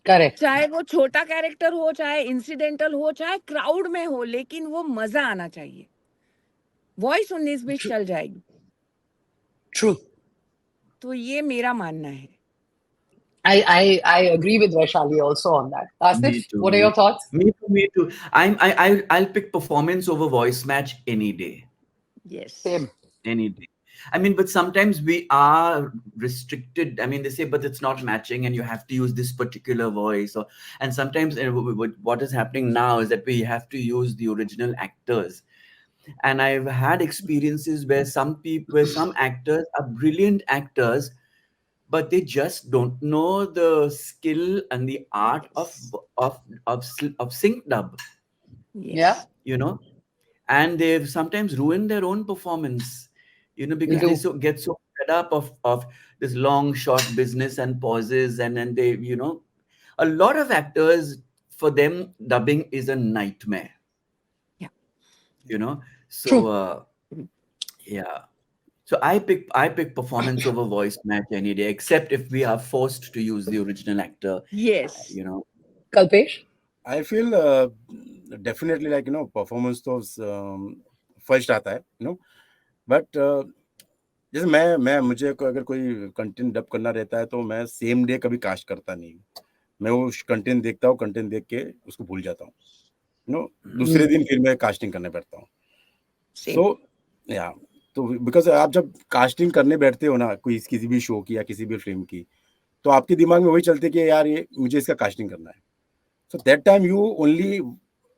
Correct. चाहे वो छोटा कैरेक्टर हो, चाहे इंसिडेंटल हो, चाहे क्राउड में हो, लेकिन वो मजा आना चाहिए. वॉइस 19-20 चल जाएगी. True. तो ये मेरा मानना है. I agree with Vaishali also on that. Asif, what are your thoughts? Me too. I'll pick performance over voice match any day. Yes. Same. Any day. I mean, but sometimes we are restricted. I mean, they say, but it's not matching, and you have to use this particular voice. And sometimes what is happening now is that we have to use the original actors. And I've had experiences where some actors are brilliant actors, but they just don't know the skill and the art of sync dub. Yes. Yeah. You know, and they've sometimes ruined their own performance, you know, because they get so fed up of this long short business and pauses, and then they, you know, a lot of actors, for them dubbing is a nightmare. Yeah. You know, so yeah. So I pick performance over voice match any day, except if we are forced to use the original actor. Yes. You know, Kalpesh? I feel definitely like performance तो first आता है but जैसे मुझे अगर कोई content dub करना रहता है तो मैं सेम डे कभी कास्ट करता नहीं, मैं वो कंटेंट देखता हूँ, कंटेंट देख के उसको भूल जाता हूँ दूसरे दिन फिर मैं कास्टिंग करने बैठता हूँ। सो या तो बिकॉज आप जब कास्टिंग करने बैठते हो ना कोई किसी भी शो की या किसी भी फिल्म की, तो आपके दिमाग में वही चलते कि यार ये मुझे इसका कास्टिंग करना है। So that time you only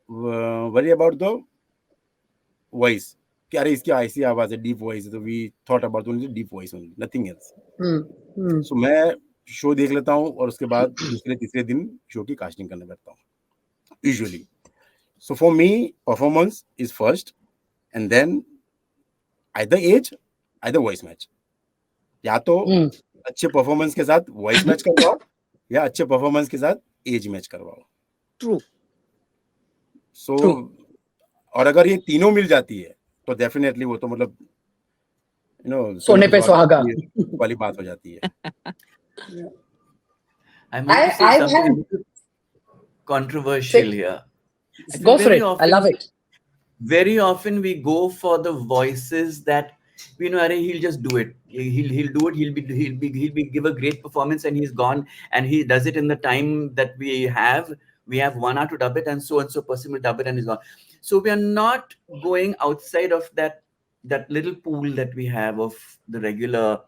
worry about the voice कि अरे इसकी ऐसी आवाज है, डीप वॉइस है, तो we thought about only deep voice only, nothing else. So मैं शो देख लेता हूँ और उसके बाद दूसरे तीसरे दिन शो की कास्टिंग करने बैठता हूँ usually. So for me performance is first and then either age either voice match, या तो अच्छे परफॉर्मेंस के साथ वॉइस मैच करवाओ या अच्छे परफॉर्मेंस के साथ एज मैच करवाओ। ट्रू। सो और अगर ये तीनों मिल जाती है तो डेफिनेटली वो तो मतलब सोने पे सुहागा वाली बात हो जाती है। I want to say something a little controversial here. Go for it. I love it. Very often we go for the voices that we know he'll just do it. He'll do it. He'll be give a great performance and he's gone, and he does it in the time that we have. We have 1 hour to dub it, and so person will dub it and he's gone. So we are not going outside of that little pool that we have of the regular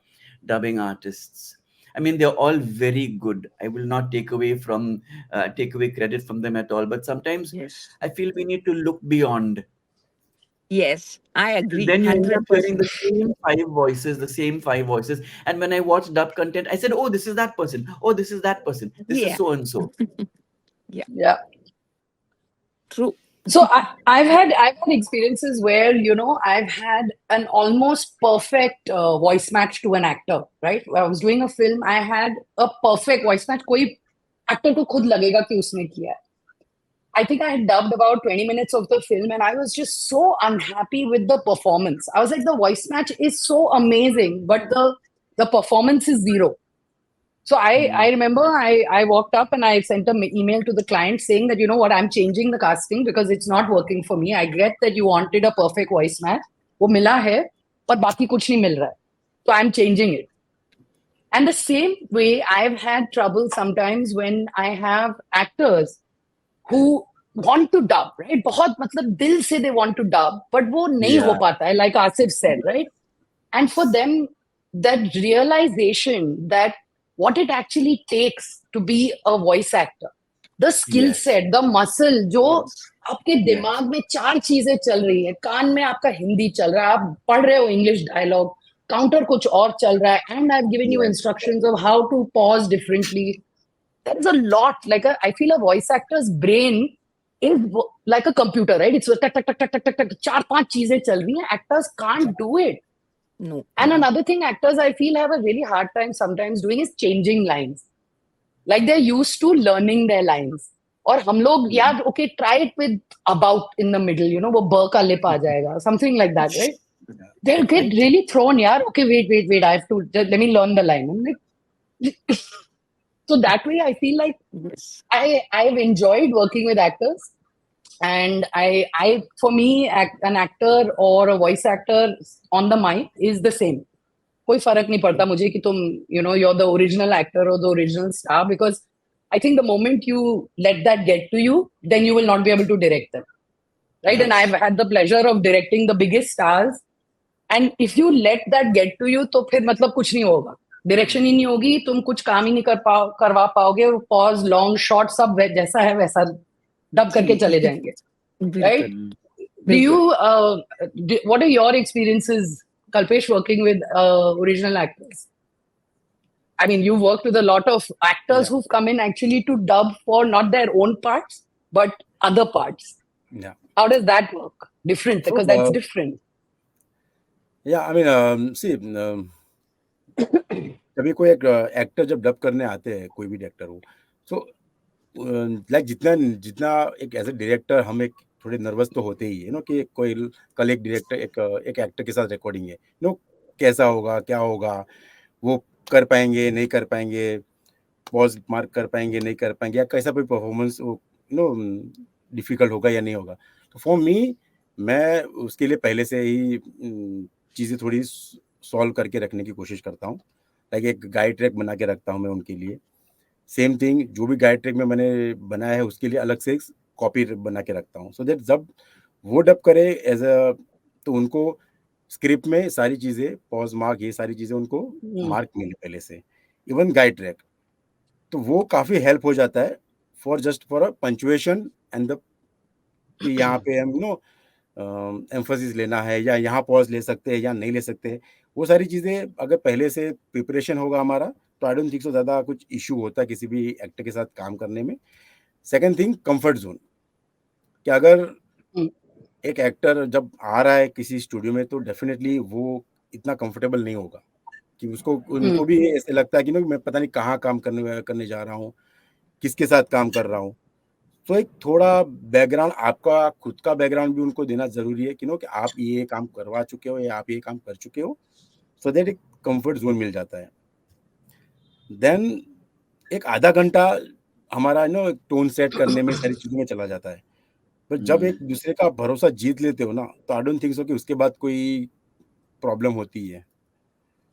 dubbing artists. I mean, they're all very good. I will not take away credit from them at all. But sometimes I feel we need to look beyond. Yes, I agree. Then you end up 100%. hearing the same five voices. And when I watched dub content, I said, "Oh, this is that person. Oh, this is that person. This is so and so." Yeah. True. So I've had experiences where I've had an almost perfect voice match to an actor. Right, when I was doing a film, I had a perfect voice match. कोई actor को खुद लगेगा कि उसने किया है. I think I had dubbed about 20 minutes of the film and I was just so unhappy with the performance. I was like, the voice match is so amazing, but the performance is zero. So I remember I walked up and I sent an email to the client saying that, you know what, I'm changing the casting because it's not working for me. I get that you wanted a perfect voice match. वो मिला है, पर बाकी कुछ नहीं मिल रहा है. So I'm changing it. And the same way, I've had trouble sometimes when I have actors who want to dub, right? बहुत मतलब दिल से they want to dub, but वो नहीं हो पाता है, like Asif said, right? And for them, that realization that what it actually takes to be a voice actor, the skill set, the muscle, जो आपके दिमाग में 4 चीजें चल रही है, कान में आपका हिंदी चल रहा है, आप पढ़ रहे हो इंग्लिश डायलॉग, काउंटर कुछ और चल रहा है, and I've given you instructions of how to pause differently. There is a lot, I feel a voice actor's brain is like a computer, right? It's tak, tak, tak, tak, tak, tak, tak, 4-5 चीजें चल रही हैं. Actors can't do it. No. And another thing actors I feel have a really hard time sometimes doing is changing lines. Like they're used to learning their lines. और हम लोग यार okay, try it with about in the middle, वो ब का lip आ जाएगा, something like that, right? They'll get really thrown, yaar. Okay, wait, I have to, let me learn the line. I'm like, so that way I feel like I've enjoyed working with actors, and I for me an actor or a voice actor on the mic is the same. कोई फर्क नहीं पड़ता मुझे कि तुम you're the original actor or the original star, because I think the moment you let that get to you, then you will not be able to direct them, right? And I've had the pleasure of directing the biggest stars, and if you let that get to you, तो फिर मतलब कुछ नहीं होगा, direction ही नहीं होगी, तुम कुछ काम ही नहीं करवा पाओगे, पॉज लॉन्ग शॉट सब जैसा है वैसा डब करके चले जाएंगे, right? Do you what are your experiences, Kalpesh, working with original actors? I mean, you've worked with a lot of actors who've come in actually to dub for not their own parts but other parts. How does that work? Different, because that's different. I mean, see, कभी कोई एक actor जब dub करने आते हैं, कोई भी director हो, so लाइक जितना एक एज ए डायरेक्टर हम एक थोड़े नर्वस तो होते ही है कि कोई कल एक डायरेक्टर एक एक्टर के साथ रिकॉर्डिंग है कैसा होगा, क्या होगा, वो कर पाएंगे नहीं कर पाएंगे, पॉज मार्क कर पाएंगे नहीं कर पाएंगे, या कैसा भी परफॉर्मेंस वो डिफिकल्ट होगा या नहीं होगा। तो फॉर मी, मैं उसके लिए पहले से ही चीज़ें थोड़ी सॉल्व करके रखने की कोशिश करता हूँ। लाइक एक गाइड ट्रैक बना के रखता हूँ मैं उनके लिए। सेम थिंग, जो भी गाइड ट्रैक में मैंने बनाया है उसके लिए अलग से एक कॉपी बना के रखता हूँ, सो दैट जब वो डब करे एज अ, तो उनको स्क्रिप्ट में सारी चीज़ें पॉज मार्क ये सारी चीज़ें उनको मार्क मिले पहले से, इवन गाइड ट्रैक। तो वो काफ़ी हेल्प हो जाता है for a punctuation and the, कि यहाँ पे हम एम्फोसिस लेना है या यहाँ पॉज ले सकते हैं या नहीं ले सकते हैं। वो सारी चीज़ें अगर पहले से प्रिपरेशन होगा हमारा, तो आई डोंट थिंक सो ज़्यादा कुछ इश्यू होता है किसी भी एक्टर के साथ काम करने में। सेकंड थिंग, कंफर्ट जोन, कि अगर एक एक्टर जब आ रहा है किसी स्टूडियो में तो डेफिनेटली वो इतना कंफर्टेबल नहीं होगा, कि उसको उनको भी ऐसे लगता है कि ना मैं पता नहीं कहाँ काम करने करने जा रहा हूँ, किसके साथ काम कर रहा हूँ। तो एक थोड़ा बैकग्राउंड, आपका खुद का बैकग्राउंड भी उनको देना ज़रूरी है, कि नो कि आप ये काम करवा चुके हो या आप ये काम कर चुके हो, सो दैट एक कंफर्ट जोन मिल जाता है। देन एक आधा घंटा हमारा टोन सेट करने में सारी चीज़ों में चला जाता है। पर जब एक दूसरे का भरोसा जीत लेते हो ना, तो आई डोंट थिंक सो कि उसके बाद कोई प्रॉब्लम होती है।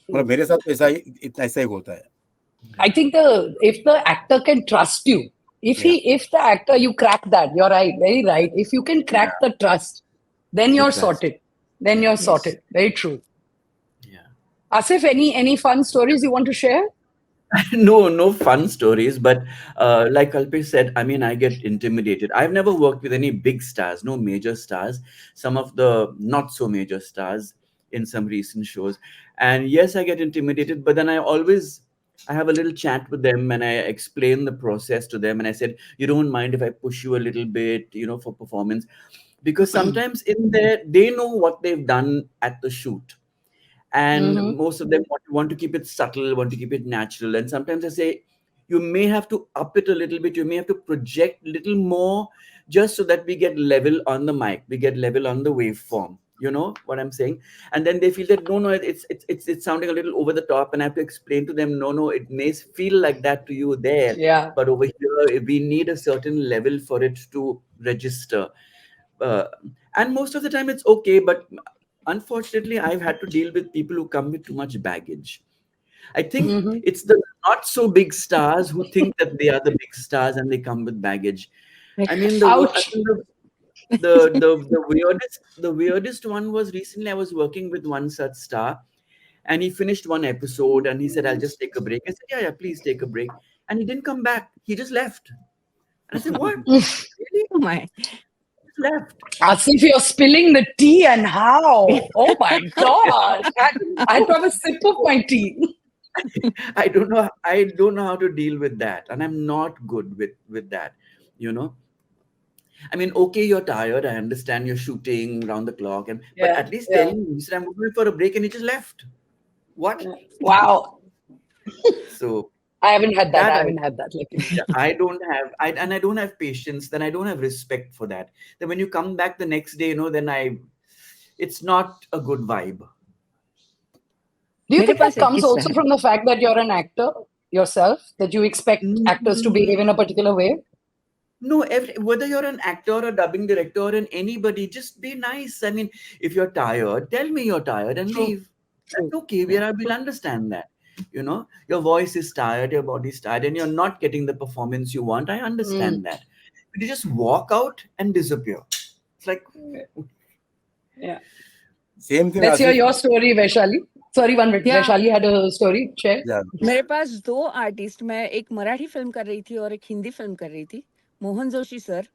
मतलब मेरे साथ तो ऐसा ही, इतना ऐसा ही होता है। I think if the actor can trust you, if the actor, you crack that, you're right, very right. If you can crack the trust, then The you're trust. sorted. Then you're sorted. Very true. Yeah. Asif, any fun stories you want to share? No fun stories, but like Kalpesh said, I mean, I get intimidated. I've never worked with any big stars, no major stars, some of the not so major stars in some recent shows. And yes, I get intimidated, but then I have a little chat with them and I explain the process to them. And I said, you don't mind if I push you a little bit, for performance, because sometimes in there, they know what they've done at the shoot, and most of them want to keep it subtle, want to keep it natural. And sometimes I say, you may have to up it a little bit, you may have to project a little more, just so that we get level on the mic, we get level on the waveform, you know what I'm saying. And then they feel that no, it's sounding a little over the top, and I have to explain to them, no, it may feel like that to you there, Yeah. but over here we need a certain level for it to register. uh, and most of the time it's okay, but unfortunately I've had to deal with people who come with too much baggage. I think it's the not so big stars who think that they are the big stars and they come with baggage. I mean, Ouch. the weirdest one was recently I was working with one such star, and he finished one episode and he said, I'll just take a break. I said, yeah, please take a break. And he didn't come back. He just left. And I said, what? Really? Oh my. Just left. Asif, you're spilling the tea, and how? Oh my gosh. I had to have a sip of my tea. I don't know. I don't know how to deal with that, and I'm not good with that. You know. I mean, okay, you're tired. I understand you're shooting round the clock, but Yeah. at least Yeah. telling me, he said, I'm going for a break, and he just left. What? Wow. So I haven't had that. that I I haven't had that. Luckily. I don't have. I don't have patience. Then I don't have respect for that. Then when you come back the next day, then it's not a good vibe. Do you मेरे think that पास एक comes किस्सा also है. from the fact that you're an actor yourself, that you expect actors to behave in a particular way? No, whether you're an actor or dubbing director or anybody, just be nice. I mean, if you're tired, tell me you're tired and True. leave. True. That's okay. We'll understand that. Your voice is tired, your body's tired, and you're not getting the performance you want. I understand that. But you just walk out and disappear. It's like, Yeah. Same thing Let's hear Asif. your story, Vaishali. Sorry, one minute. Yeah. Vaishali had a story. Share. मेरे पास 2 artist, मैं एक Marathi film कर रही थी और एक Hindi film कर रही थी. मोहन जोशी सर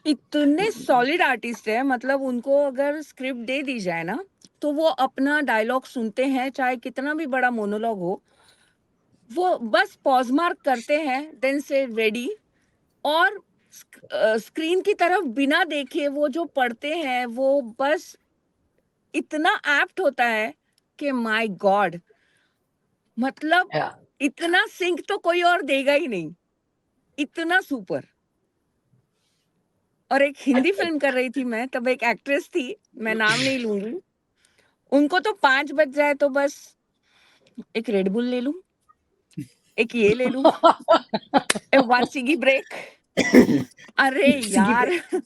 इतने सॉलिड आर्टिस्ट है, मतलब उनको अगर स्क्रिप्ट दे दी जाए ना, तो वो अपना डायलॉग सुनते हैं, चाहे कितना भी बड़ा मोनोलॉग हो, वो बस पॉज मार्क करते हैं, देन से रेडी, और स्क्रीन की तरफ बिना देखे वो जो पढ़ते हैं, वो बस इतना एप्ट होता है कि माय गॉड, मतलब Yeah. इतना सिंक तो कोई और देगा ही नहीं, इतना सुपर. और एक हिंदी फिल्म कर रही थी मैं, तब एक एक्ट्रेस थी, मैं नाम नहीं लूंगी, उनको तो 5 बज जाए तो बस एक रेड बुल ले लूं, एक ये ले लूं, वन सिगी ब्रेक। अरे सिगी यार break.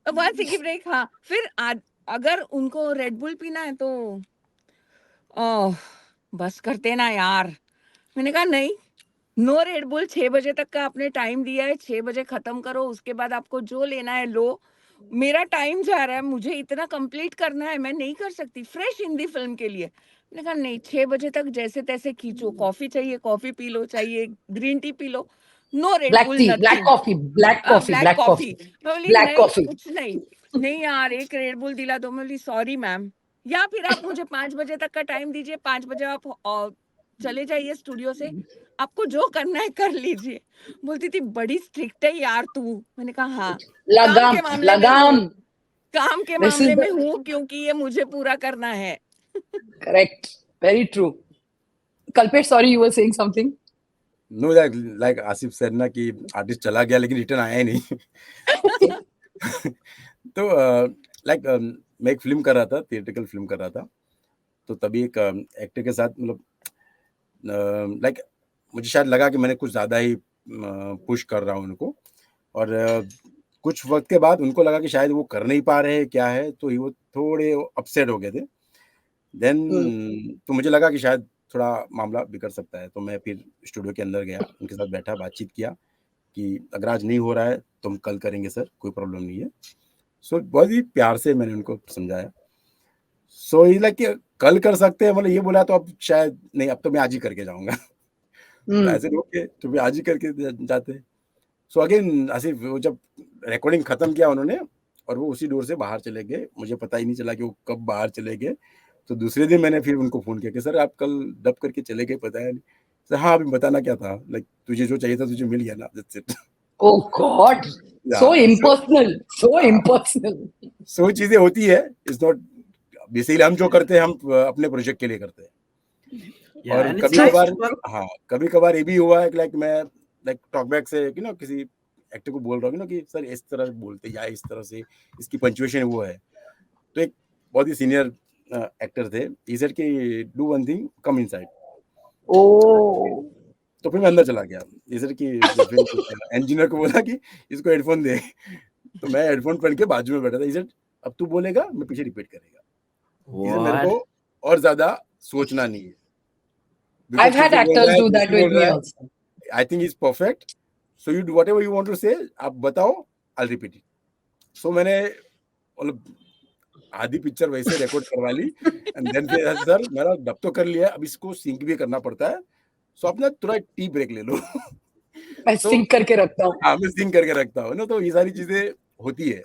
One सिगी break. हाँ, फिर अगर उनको रेड बुल पीना है तो ओह बस करते ना यार। मैंने कहा नहीं, नो रेड बुल। 6 बजे तक का आपने टाइम दिया है, 6 बजे खत्म करो, उसके बाद आपको जो लेना है लो। मेरा टाइम जा रहा है, मुझे इतना कंप्लीट करना है, मैं नहीं कर सकती फ्रेश हिंदी फिल्म के लिए। मैंने कहा नहीं, 6 बजे तक जैसे तैसे खींचो, कॉफी चाहिए कॉफी पी लो, चाहिए ग्रीन टी पी लो, no red Black bull tea, black nothing. coffee, black coffee, black black coffee. coffee, मैं बोली black नहीं coffee. कुछ नहीं, नहीं यार एक रेड बुल दिला दो। मैं बोली सॉरी मैम, या फिर आप मुझे 5 बजे तक का टाइम दीजिए, 5 बजे आप चले जाइए स्टूडियो से, आपको जो करना है कर लीजिए। बोलती थी बड़ी स्ट्रिक्ट है यार तू। मैंने कहा हाँ, काम Lagam, के मामले में हूँ, lagam. काम के This is मामले the में हूँ क्योंकि ये मुझे पूरा करना है। correct. Very true. Kalpesh, sorry, you were saying something. Know like Asif sir ना कि आर्टिस्ट चला गया लेकिन रिटर्न आया ही नहीं। तो लाइक मैं एक फिल्म कर रहा था, थिएट्रिकल फिल्म कर रहा था, तो तभी एक एक्टर के साथ मतलब लाइक मुझे शायद लगा कि मैंने कुछ ज़्यादा ही पुश कर रहा हूँ उनको, और कुछ वक्त के बाद उनको लगा कि शायद वो कर नहीं पा रहे हैं क्या है, तो वो थोड़े अपसेट हो गए थे। देन तो मुझे लगा कि शायद थोड़ा मामला बिगड़ सकता है, तो मैं फिर स्टूडियो के अंदर गया, उनके साथ बैठा, बातचीत किया कि अगर आज नहीं हो रहा है तो हम कल करेंगे सर, कोई प्रॉब्लम नहीं है। सो बहुत ही प्यार से मैंने उनको समझाया। सो ये लाइक कि कल कर सकते हैं, मतलब ये बोला तो अब शायद नहीं, अब तो मैं आज ही करके जाऊंगा। तो ऐसे ओके, तो मैं आज ही करके जाते। सो अगेन आसिफ, वो जब रिकॉर्डिंग खत्म किया उन्होंने और वो उसी डोर से बाहर चले गए, मुझे पता ही नहीं चला कि वो कब बाहर चले गए। तो दूसरे दिन मैंने फिर उनको फोन किया कि सर आप कल डब करके चले गए, पता है नहीं। सर हाँ, अभी बताना क्या था, लाइक तुझे जो चाहिए था तुझे मिल गया ना, that's it. Oh God, so impersonal, so impersonal. सो चीजें होती है, इट्स नॉट बेसिकली हम जो करते हैं हम अपने प्रोजेक्ट के लिए करते हैं। Yeah, और and it's कभी nice कभार, to have. हाँ कभी कभार ये भी हुआ है कि लाइक मैं लाइक टॉकबैक से कि ना किसी एक्टर को बोल रहा हूँ ना कि सर इस तरह बोलते या इस तरह से इसकी पंचुएशन वो है। तो एक बहुत ही सीनियर एक्टर थे, ही सेड कि do one thing, come inside. Oh, तो फिर मैं अंदर चला गया, ये सर कि फिर इंजीनियर को बोला कि इसको हेडफोन दे। तो मैं हेडफोन पहन के बाजू में बैठा था, ये सर अब तू बोलेगा मैं पीछे रिपीट करेगा, इसे मेरे What? को और ज्यादा सोचना नहीं है, I've बिकॉज तू had जो बोल रहा actors है do that जैसे with बोल me रहा है, also. I think is perfect, so you do whatever you want to say, आप बताओ, आई रिपीट इट। सो मैंने मतलब आधी पिक्चर वैसे रिकॉर्ड करवा ली, एंड देन फिर सर मेरा डब तो कर लिया, अब इसको सिंक भी करना पड़ता है, सो अपना थोड़ा टी ब्रेक ले लो। मैं सो sync करके रखता हूँ. हाँ, मैं सिंक करके रखता हूँ ना, तो ये सारी चीजें होती है।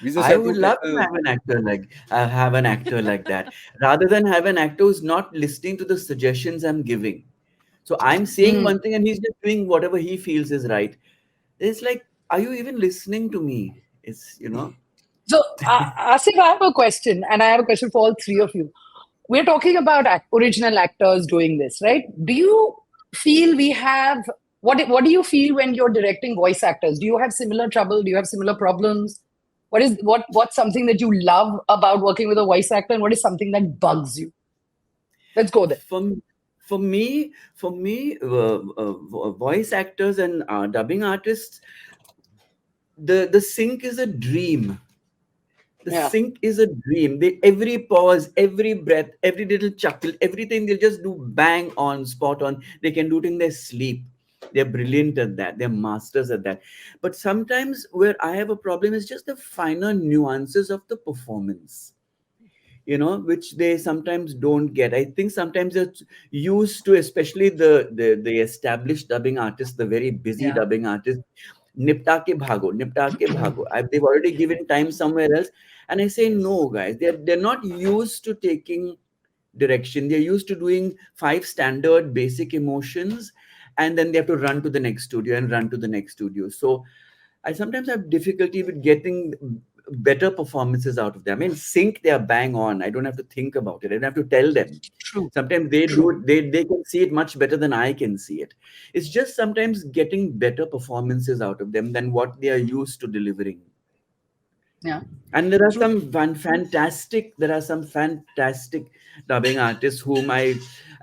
We just I have to would love to have an actor like that, rather than have an actor who's not listening to the suggestions I'm giving. So I'm saying one thing and he's just doing whatever he feels is right. It's like, are you even listening to me? It's, you know. So, Asif, I have a question, and I have a question for all three of you. We're talking about original actors doing this, right? Do you feel we have what do you feel when you're directing voice actors? Do you have similar trouble? Do you have similar problems? What's something that you love about working with a voice actor, and what is something that bugs you? Let's go there. For, for me, voice actors and dubbing artists, the sync is a dream. The Yeah. sync is a dream. They every pause, every breath, every little chuckle, everything they just do bang on, spot on. They can do it in their sleep. They're brilliant at that. They're masters at that. But sometimes where I have a problem is just the finer nuances of the performance, which they sometimes don't get. I think sometimes they're used to, especially the established dubbing artists, the very busy Yeah. dubbing artists, nipta ke bhago, nipta ke bhago. They've already given time somewhere else. And I say, no, guys, they're not used to taking direction. They're used to doing 5 standard basic emotions, and then they have to run to the next studio and run to the next studio. So I sometimes have difficulty with getting better performances out of them. I mean, sync, they are bang on. I don't have to think about it. I don't have to tell them. True. Sometimes they do True. it, they can see it much better than I can see it. It's just sometimes getting better performances out of them than what they are used to delivering. Yeah. And there are some fantastic dubbing artists whom I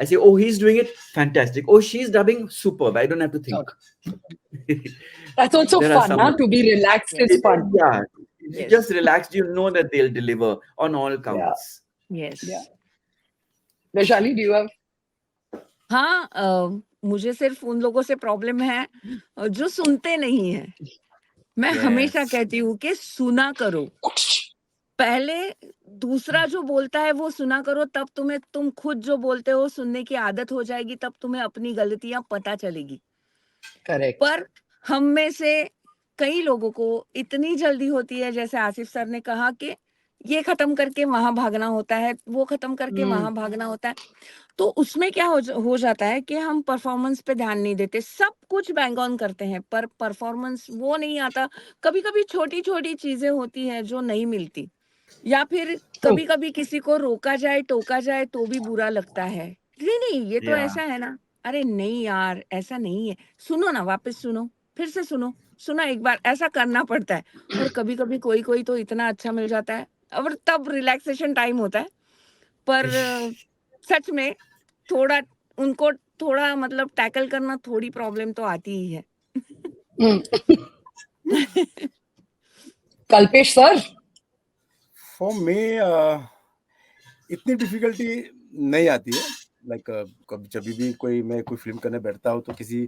say, oh, he's doing it fantastic. Oh, she's dubbing superb. I don't have to think. That's also There are fun, some. huh? To be relaxed Yes. is fun. Yeah, if you Yes. just relaxed, you know that they'll deliver on all counts. Yes. Yeah. Vaishali, do you have? हाँ, मुझे सिर्फ उन लोगों से problem है जो सुनते नहीं है। मैं हमेशा Yes. कहती हूँ कि सुना करो। पहले दूसरा जो बोलता है वो सुना करो, तब तुम खुद जो बोलते हो सुनने की आदत हो जाएगी, तब तुम्हें अपनी गलतियां पता चलेगी। Correct. पर हम में से कई लोगों को इतनी जल्दी होती है, जैसे आसिफ सर ने कहा कि ये खत्म करके वहां भागना होता है, वो खत्म करके वहां भागना होता है। तो उसमें क्या हो जाता है कि हम परफॉर्मेंस पे ध्यान नहीं देते, सब कुछ बैंग ऑन करते हैं, पर परफॉर्मेंस वो नहीं आता। कभी कभी छोटी छोटी चीजें होती हैं जो नहीं मिलती, या फिर कभी कभी किसी को रोका जाए टोका जाए तो भी बुरा लगता है। नहीं नहीं, ये तो Yeah. ऐसा है ना, अरे नहीं यार ऐसा नहीं है, सुनो ना, वापस सुनो, फिर से सुनो, सुना एक बार, ऐसा करना पड़ता है। और कभी कभी कोई कोई तो इतना अच्छा मिल जाता है, और तब रिलैक्सेशन टाइम होता है। पर सच में थोड़ा उनको थोड़ा मतलब टैकल करना, थोड़ी प्रॉब्लम तो आती ही है। Kalpesh sir? फॉर मी इतनी डिफिकल्टी नहीं आती है। लाइक कभी जब भी मैं कोई फिल्म करने बैठता हूँ तो किसी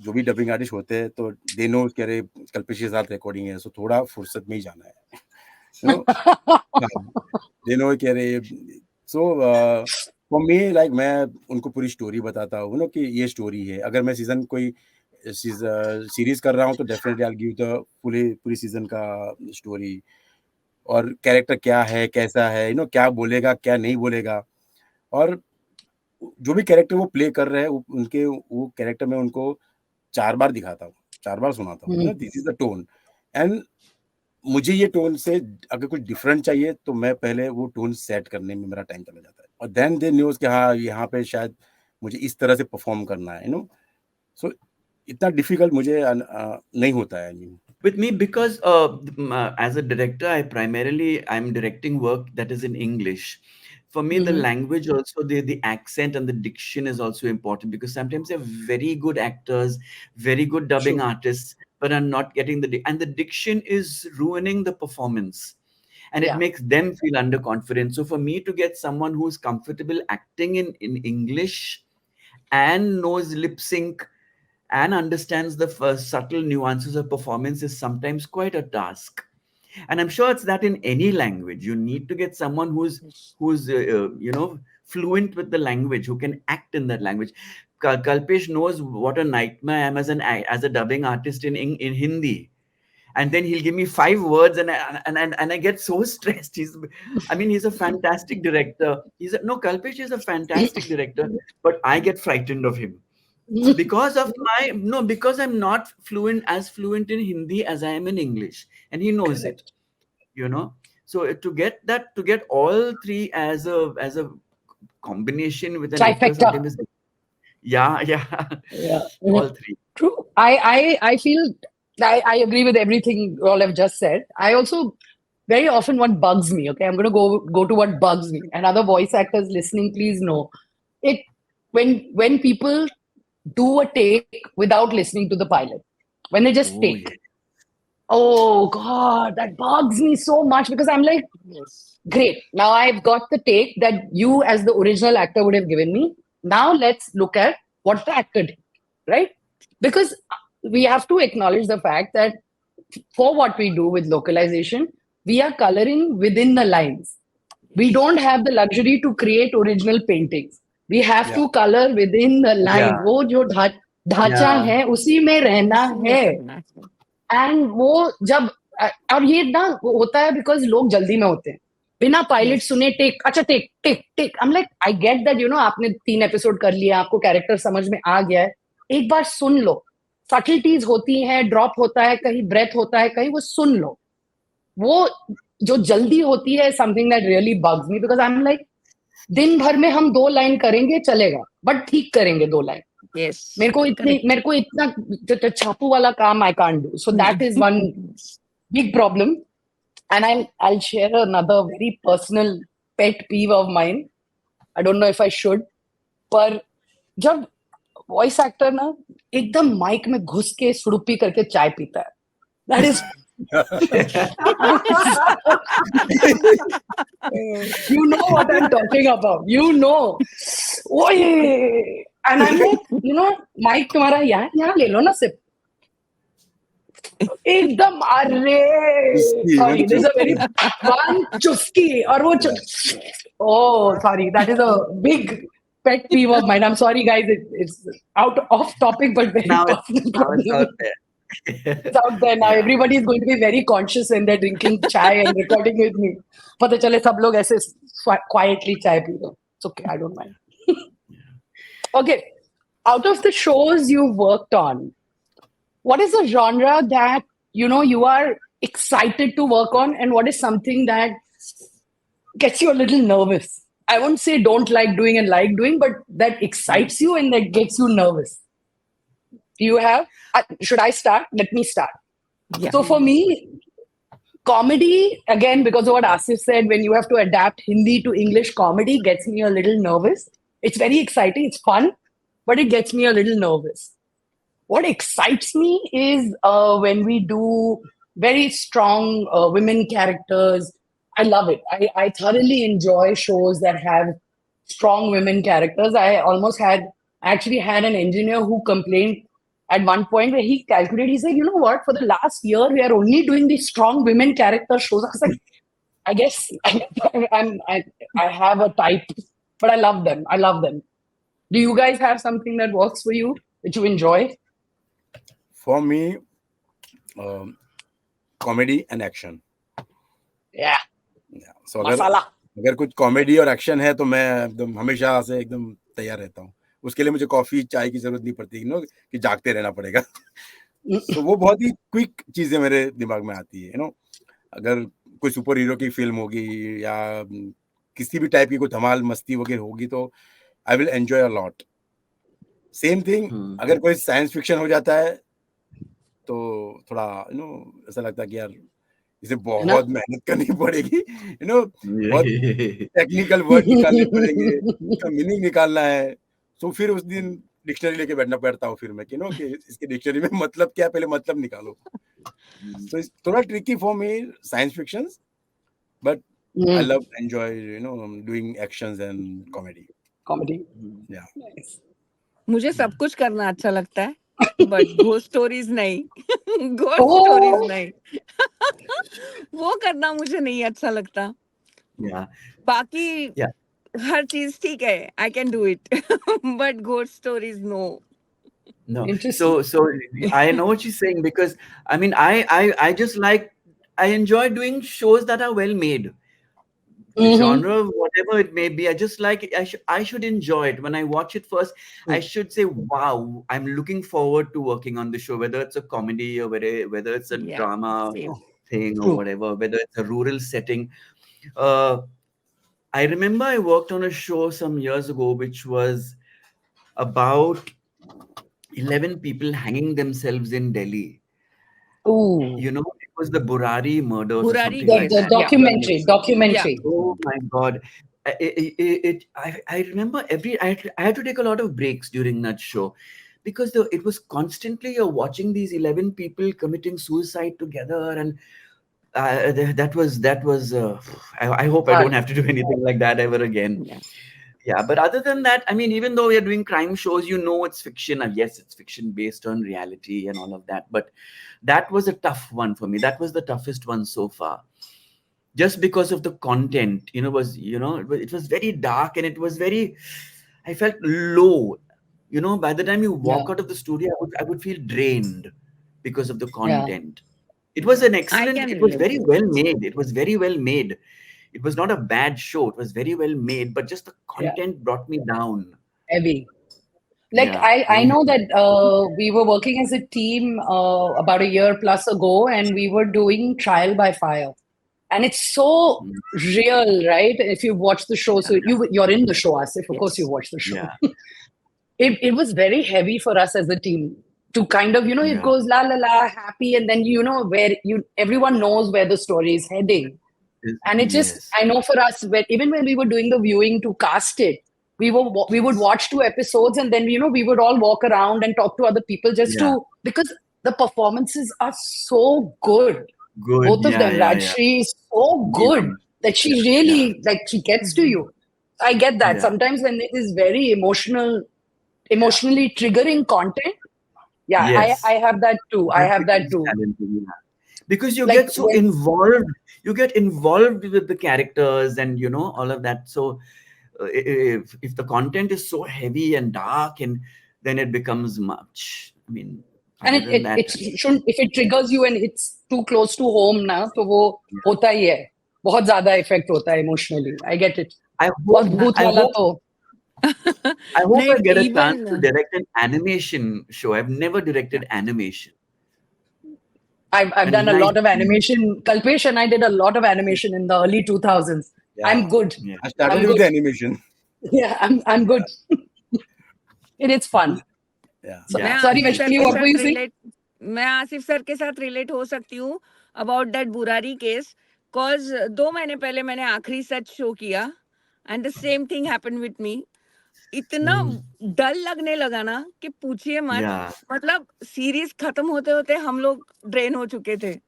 जो भी डबिंग आर्टिस्ट होते हैं तो दे नो कि अरे कल्पेश के साथ रिकॉर्डिंग है, सो थोड़ा फुर्सत में ही जाना है, यू नो। दे नो कि अरे, सो फॉर मी लाइक मैं उनको पूरी स्टोरी बताता हूँ ना कि ये स्टोरी है। अगर मैं कोई सीरीज कर रहा हूँ तो डेफिनेटली आई गिव द पूरी सीजन का स्टोरी, और कैरेक्टर क्या है, कैसा है, यू नो, क्या बोलेगा क्या नहीं बोलेगा, और जो भी कैरेक्टर वो प्ले कर रहे हैं उनके वो कैरेक्टर में उनको 4 बार दिखाता हूँ, 4 बार सुनाता हूँ, this is the tone. And मुझे ये टोन से अगर कुछ डिफरेंट चाहिए तो मैं पहले वो टोन सेट करने में मेरा टाइम चला जाता है, और देन दे न्यूज कि हाँ यहाँ पे शायद मुझे इस तरह से परफॉर्म करना है, यू नो। सो इतना डिफिकल्ट मुझे नहीं होता है। With me, because as a director, I'm directing work that is in English. For me, the language also, the accent and the diction is also important, because sometimes they're very good actors, very good dubbing artists, but are not getting and the diction is ruining the performance, and it makes them feel underconfident. So for me to get someone who's comfortable acting in English and knows lip sync and understands the subtle nuances of performance is sometimes quite a task. And I'm sure it's that in any language. You need to get someone who's fluent with the language, who can act in that language. Kalpesh knows what a nightmare I am as a dubbing artist in Hindi. And then he'll give me 5 words and I get so stressed. He's a fantastic director. Kalpesh is a fantastic director, but I get frightened of him. Because I'm not as fluent in Hindi as I am in English, and he knows it, so to get all three as a combination with an actor Trifecta. sometimes is, yeah. All three. True. I feel I agree with everything you all have just said. I also very often, what bugs me, okay, I'm going to go to what bugs me, and other voice actors listening, please know it. When people do a take without listening to the pilot, when they just take, Yeah. oh god, that bugs me so much, because I'm like, great, now I've got the take that you as the original actor would have given me. Now let's look at what the actor did, right? Because we have to acknowledge the fact that for what we do with localization, we are coloring within the lines. We don't have the luxury to create original paintings. We have to color within the lines. वो जो ढांचा है उसी में रहना है। And वो जब और ये ना होता है because लोग जल्दी में होते हैं, बिना पायलट सुने टेक, अच्छा take take take. I'm like, I get that, आपने 3 एपिसोड कर लिया, आपको कैरेक्टर समझ में आ गया है, एक बार सुन लो। सटलिटीज होती हैं, ड्रॉप होता है, कहीं ब्रेथ होता है, कहीं वो सुन लो। वो जो जल्दी होती है, something that really bugs me, because I am like, दिन भर में हम 2 लाइन करेंगे चलेगा, बट ठीक करेंगे 2 लाइन। मेरे को इतना छापू वाला काम I can't do, so that is one big problem. And I'll share another very personal pet peeve of mine. I don't know if I should, पर जब वॉइस एक्टर ना एकदम माइक में घुस के सुड़ुप्पी करके चाय पीता है, that is you know what I'm talking about, you know. ओए, and I'm like, माइक तुम्हारा यहाँ ले लो ना सिप, एकदम अरे sorry, this is a very one चुस्की और वो oh sorry, that is a big pet peeve of mine. I'm sorry guys, it's out off topic but very Now personal. it's out there. It's out there now. Everybody is going to be very conscious when they're drinking chai and recording with me. पता चले सब लोग ऐसे quietly chai P रहे. It's okay, I don't mind. Okay, out of the shows you've worked on, what is the genre that you are excited to work on, and what is something that gets you a little nervous? I won't say don't like doing and like doing, but that excites you and that gets you nervous. Do you have? Should I start? Let me start. Yeah. So for me, comedy, again, because of what Asif said, when you have to adapt Hindi to English, comedy gets me a little nervous. It's very exciting, it's fun, but it gets me a little nervous. What excites me is when we do very strong women characters. I love it. I thoroughly enjoy shows that have strong women characters. I actually had an engineer who complained at one point where he calculated, he said, you know what, for the last year, we are only doing these strong women character shows. I was like, I guess I have a type, but I love them. I love them. Do you guys have something that works for you, that you enjoy? For me, comedy and action. Yeah. So अगर कुछ comedy और action है तो मैं एकदम हमेशा से एकदम तैयार रहता हूँ. उसके लिए मुझे कॉफी चाय की जरूरत नहीं पड़ती, कि जागते रहना पड़ेगा. So वो बहुत ही क्विक चीजें मेरे दिमाग में आती है. अगर कोई सुपर हीरो की फिल्म होगी या किसी भी टाइप की कोई धमाल मस्ती वगैरह होगी तो I will enjoy a lot. Same thing अगर कोई साइंस फिक्शन हो जाता है तो थोड़ा ऐसा लगता है कि यार इसे बहुत मेहनत करनी पड़ेगी, बहुत टेक्निकल वर्ड निकालने पड़ेंगे, इसका मीनिंग निकालना है. तो फिर उस दिन डिक्शनरी लेके बैठना पड़ता हूँ फिर मैं कि इसके डिक्शनरी में मतलब क्या, पहले मतलब निकालो. So it's थोड़ा tricky for me, science fictions, but I love enjoy doing actions and comedy. Yeah. Nice. मुझे सब कुछ करना अच्छा लगता है, बट घोस्ट स्टोरीज नहीं. घोस्ट स्टोरीज नहीं. वो करना मुझे नहीं अच्छा लगता. बाकी हर चीज ठीक है, I can do it, but ghost stories no. No. So I know what she's saying, because I mean I just I enjoy doing shows that are well made. The genre, whatever it may be, I just I should enjoy it. When I watch it first, I should say, wow, I'm looking forward to working on the show, whether it's a comedy or whether it's a drama thing or whatever, whether it's a rural setting. I remember I worked on a show some years ago, which was about 11 people hanging themselves in Delhi. Ooh. It was the Burari murders. Burari, or something like that. Documentary. Oh my God. I remember I had to take a lot of breaks during that show, because it was constantly you're watching these 11 people committing suicide together, and that was I hope I don't have to do anything like that ever again. Yeah, but other than that, I mean, even though we are doing crime shows, it's fiction, and yes, it's fiction based on reality and all of that, but that was a tough one for me. That was the toughest one so far, just because of the content. It was very dark, and it was very, I felt low. By the time you walk out of the studio, I would feel drained because of the content. It was an excellent, it was very well made. It was very well made. It was not a bad show. It was very well made, but just the content brought me down. Heavy. I know that we were working as a team about a year plus ago, and we were doing Trial by Fire. And it's so real, right? If you watch the show, so you're in the show, Asif. Of course you watch the show. Yeah. It was very heavy for us as a team. to kind of, it Yeah. goes la la la, happy, and then everyone knows where the story is heading. And it just, Yes. I know for us, even when we were doing the viewing to cast it, we would watch 2 episodes, and then we would all walk around and talk to other people Yeah. because the performances are so good. Good. Both of Yeah. them. Yeah. Yeah. Rajshri is so good that she really, like, she gets to you. I get that. Yeah. Sometimes when it is very emotionally triggering content, Yes. I have that too. I That have that becomes too. challenging. Yeah. Because you Like get so when involved. You get involved with the characters and all of that. So if the content is so heavy and dark, and then it becomes much. I mean, and other than it that, shouldn't, if it triggers you and it's too close to home ना, तो वो होता ही है. बहुत ज्यादा effect होता है emotionally. I get it. I और hope भूत I वाला hope तो I hope I नहीं, get a chance to even direct an animation show. I've never directed animation. I've A done a nice lot of animation. Kalpesh and I did a lot of animation in the early 2000s. Yeah. I'm good. Yeah. I started I'm with good. the animation. Yeah, I'm good. It's fun. Yeah. So, मैं Yeah. sorry, Asif sir Vaishali, के what were साथ you saying? Relate मैं Asif sir के साथ relate हो सकती हूँ about that Burari case cause 2 महीने पहले मैंने आखिरी सच शो किया and the same thing happened with me. इतना डर लगने लगा ना कि पूछिए मत. Yeah. मतलब सीरीज खत्म होते होते हम लोग ड्रेन हो चुके थे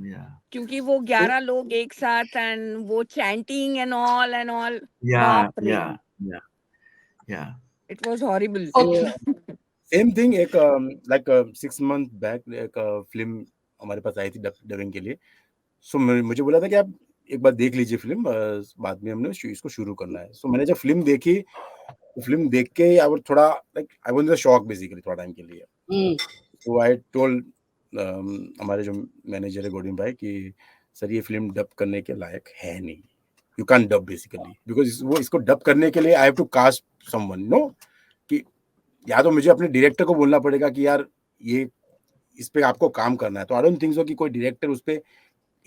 Yeah. क्योंकि वो 11 लोग एक साथ एंड वो चैंटिंग एंड ऑल. Yeah. बाप रे, Yeah. Yeah. Yeah. It was horrible. Okay. Same thing एक लाइक 6 month बैक एक फिल्म हमारे पास आई थी डबिंग के लिए. सो मुझे बोला था कि आप एक बार देख लीजिए फिल्म, बाद में हमने इसको शुरू करना है. सो मैंने जब फिल्म देखी, तो फिल्म देख के आई वाज थोड़ा like I was in the shock basically थोड़ा टाइम के लिए. सो आई टोल्ड हमारे जो मैनेजर है गोविंद भाई कि सर ये फिल्म डब करने के लायक है नहीं. You can dub basically because वो इसको डब करने के लिए I have to cast someone कि या तो मुझे अपने डायरेक्टर को बोलना पड़ेगा कि यार ये इस पे आपको काम करना है. तो आई डोंट थिंक सो कि कोई डायरेक्टर उस पे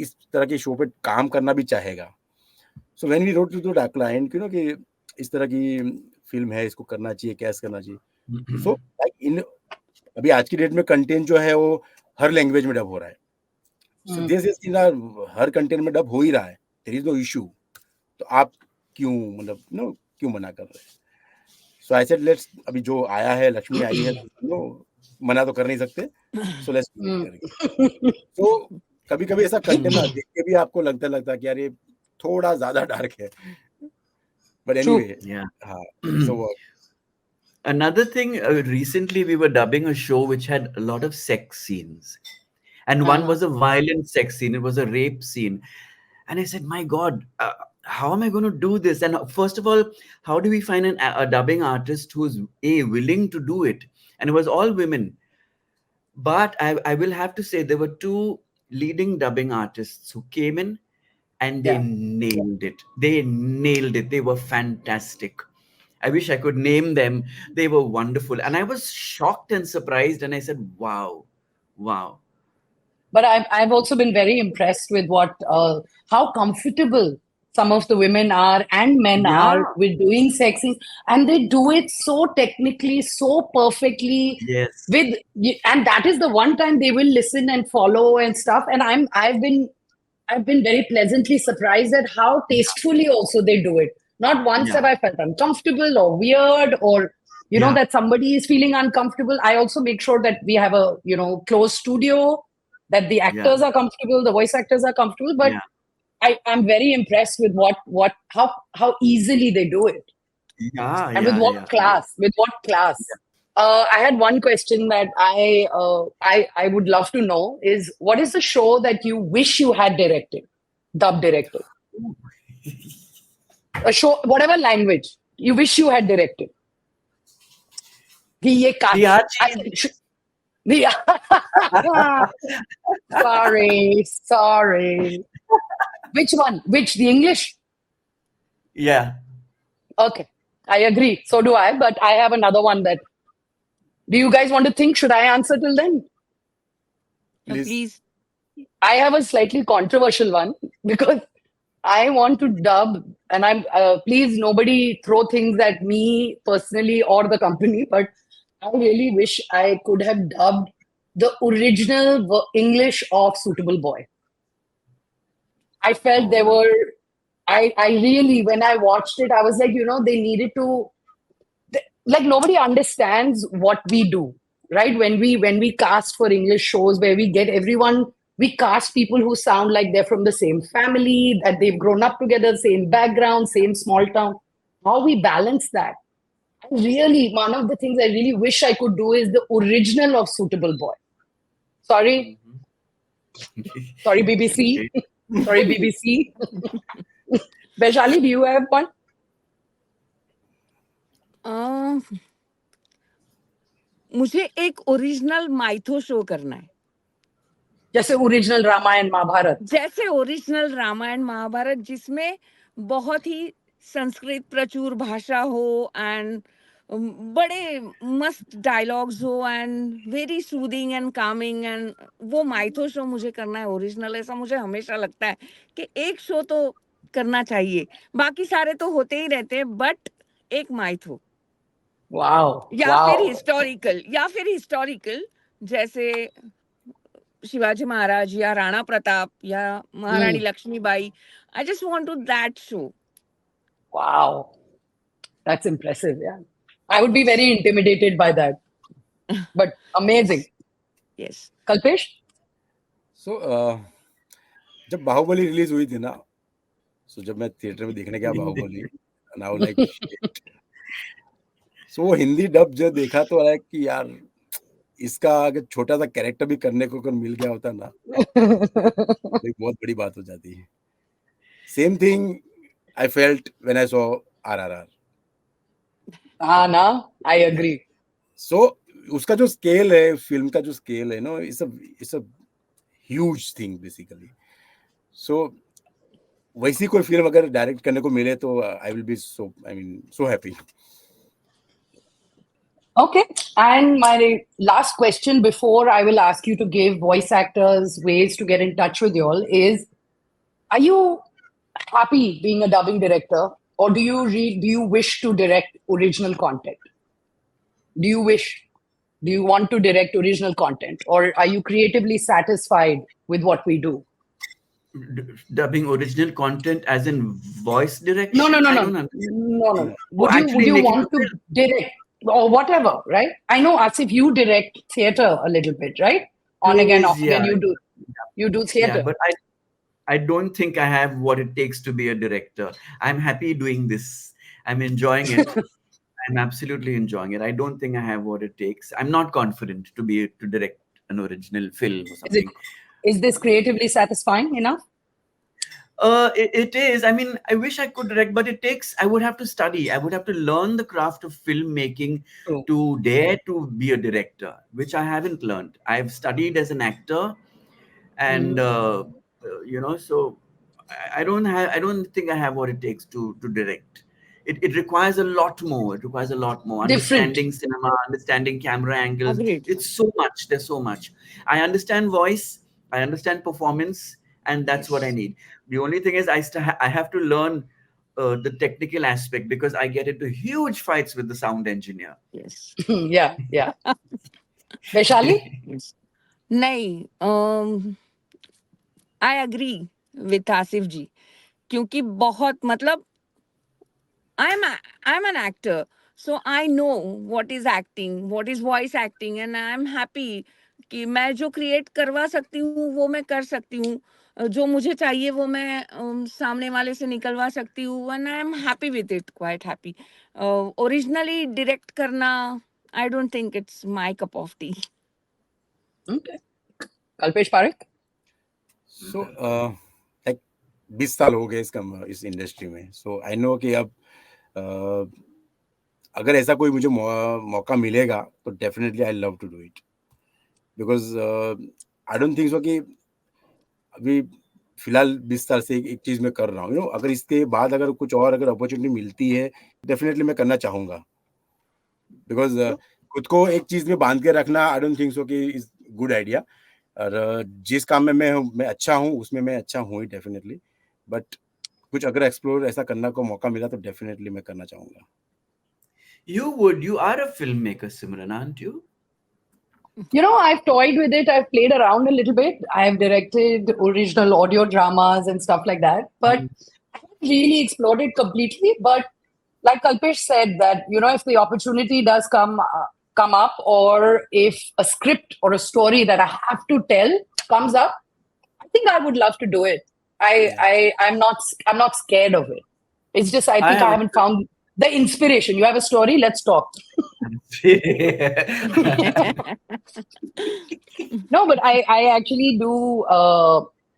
इस तरह के शो पे काम करना भी चाहेगा. So when we wrote to the client कि इस तरह की फिल्म है, इसको करना चाहिए, कैसे करना चाहिए. सो लाइक अभी आज की डेट में कंटेंट जो है वो हर लैंग्वेज में डब हो रहा है. सो दिस इज हर कंटेंट में डब हो ही रहा है. There is no issue. तो आप क्यों क्यों मना कर रहे हैं. सो आई सेड लेट्स, अभी जो आया है, लक्ष्मी आई है, मना तो कर नहीं सकते. So let's. तो कभी-कभी ऐसा कंटेंट ना देख के भी आपको लगता है कि यार ये थोड़ा ज्यादा डार्क है. But anyway, Yeah. हाँ. सो Another thing, recently we were dubbing a show which had a lot of sex scenes. And one was a violent sex scene. It was a rape scene. And I said, my God, how am I going to do this? And first of all, how do we find a dubbing artist who's willing to do it? And it was all women. But I will have to say there were 2 leading dubbing artists who came in and they nailed it. They nailed it. They were fantastic. I wish I could name them. They were wonderful. And I was shocked and surprised. And I said, wow. But I've also been very impressed with how comfortable some of the women are and men are with doing sex scenes, and they do it so technically, so perfectly. Yes. And that is the one time they will listen and follow and stuff. And I've been very pleasantly surprised at how tastefully also they do it. Not once have I felt uncomfortable or weird or that somebody is feeling uncomfortable. I also make sure that we have a closed studio, that the actors are comfortable, the voice actors are comfortable. But I'm very impressed with how easily they do it. And with what class. I had one question that I would love to know is, what is the show that you wish you had directed, dub directed? A show, whatever language, you wish you had directed. Sorry. Which one? The English? Yeah. Okay. I agree. So do I. But I have another one that... Do you guys want to think? Should I answer till then? Please. I have a slightly controversial one because I want to dub, and please nobody throw things at me personally or the company, but I really wish I could have dubbed the original English of Suitable Boy. I felt there Oh. were, I really, when I watched it, I was like, they needed to, like nobody understands what we do, right? When we cast for English shows where we get everyone, we cast people who sound like they're from the same family, that they've grown up together, same background, same small town. How we balance that? Really, one of the things I really wish I could do is the original of Suitable Boy. Sorry, sorry, BBC. Okay. Sorry, BBC. Vaishali, do you have one? अ, मुझे एक original mytho show करना है, जैसे original Ramayan Mahabharat. जैसे original Ramayan Mahabharat, जिसमें बहुत ही संस्कृत प्रचुर भाषा हो एंड बड़े मस्त डायलॉग्स हो and very soothing and Kameng, and वो माइथो शो मुझे करना है ओरिजिनल. ऐसा मुझे हमेशा लगता है कि एक शो तो करना चाहिए, बाकी सारे तो होते ही रहते हैं, बट एक माइथो Wow, या फिर wow. हिस्टोरिकल, जैसे शिवाजी महाराज या राणा प्रताप या Maharani Lakshmibai. I just want to that show. Wow. That's impressive. Yeah. I would be very intimidated by that, but amazing. Yes. Kalpesh? सो जब बाहुबली रिलीज हुई थी ना, सो जब मैं थिएटर में देखने गया बाहुबली, नाउ लाइक सो वो हिंदी डब जो देखा तो लाइक कि यार इसका अगर छोटा सा कैरेक्टर भी करने को अगर मिल गया होता ना, तो एक बहुत बड़ी बात हो जाती है. Same thing I felt when I saw RRR. ना, I agree. सो उसका जो स्केल है, फिल्म का जो स्केल है, no, it's a huge thing basically. So वैसी कोई फिल्म अगर डायरेक्ट करने को मिले तो I will be so happy. Okay. And my last question before I will ask you to give voice actors ways to get in touch with you all is, are you happy being a dubbing director, or do you wish to direct original content? Do you wish? Do you want to direct original content, or are you creatively satisfied with what we do? Dubbing original content as in voice direction? No, no, no, I no, don't understand. no, no. Oh, Would actually you making a want to film. direct or whatever, right? I know, Asif, you direct theater a little bit, right? On again, Plays, off again, yeah. you do Yeah, theater. but I don't think I have what it takes to be a director. I'm happy doing this. I'm enjoying it. I'm absolutely enjoying it. I don't think I have what it takes. I'm not confident to direct an original film or something. Is this creatively satisfying enough? It is. I mean, I wish I could direct, but I would have to study. I would have to learn the craft of filmmaking True. to dare to be a director, which I haven't learned. I've studied as an actor, and so I don't think I have what it takes to direct. It requires a lot more. It requires a lot more Different. understanding cinema, understanding camera angles. Agreed. It's so much. There's so much. I understand voice. I understand performance, and that's what I need. The only thing is, I have to learn the technical aspect, because I get into huge fights with the sound engineer. Yes. Yeah, yeah. Vaishali? नहीं, I agree with Asif जी, क्योंकि बहुत मतलब I am an actor, so I know what is acting, what is voice acting, and I am happy कि मैं जो create करवा सकती हूँ वो मैं कर सकती हूँ, जो मुझे चाहिए वो मैं सामने वाले से निकलवा सकती हूँ, and I am happy with it, quite happy. Originally direct करना, I don't think it's my cup of tea. Okay. Kalpesh Parekh? So like 20 साल हो गए इस इंडस्ट्री में. सो आई नो कि अब अगर ऐसा कोई मुझे मौका मिलेगा तो definitely I love to do it, because I don't think so कि अभी फिलहाल 20 साल से एक चीज मैं कर रहा हूँ. अगर इसके बाद अगर कुछ और अगर अपॉर्चुनिटी मिलती है, डेफिनेटली मैं करना चाहूंगा, बिकॉज खुद को एक चीज में बांध के रखना आई डोंट थिंक सो कि इज गुड आइडिया. और जिस काम में मैं अच्छा हूँ उसमें मैं अच्छा हूँ ही डेफिनेटली, बट कुछ अगर एक्सप्लोर ऐसा करना को मौका मिला तो डेफिनेटली मैं करना चाहूंगा. You are a filmmaker, Simran, aren't you? You know, I've toyed with it. I've played around a little bit. I've directed original audio dramas and stuff like that. But I haven't really explored it completely. But like Kalpesh said, that if the opportunity does come up, or if a script or a story that I have to tell comes up, I think I would love to do it. I'm not scared of it. It's just I I think I have haven't found the inspiration. You have a story, let's talk. No, but I actually do.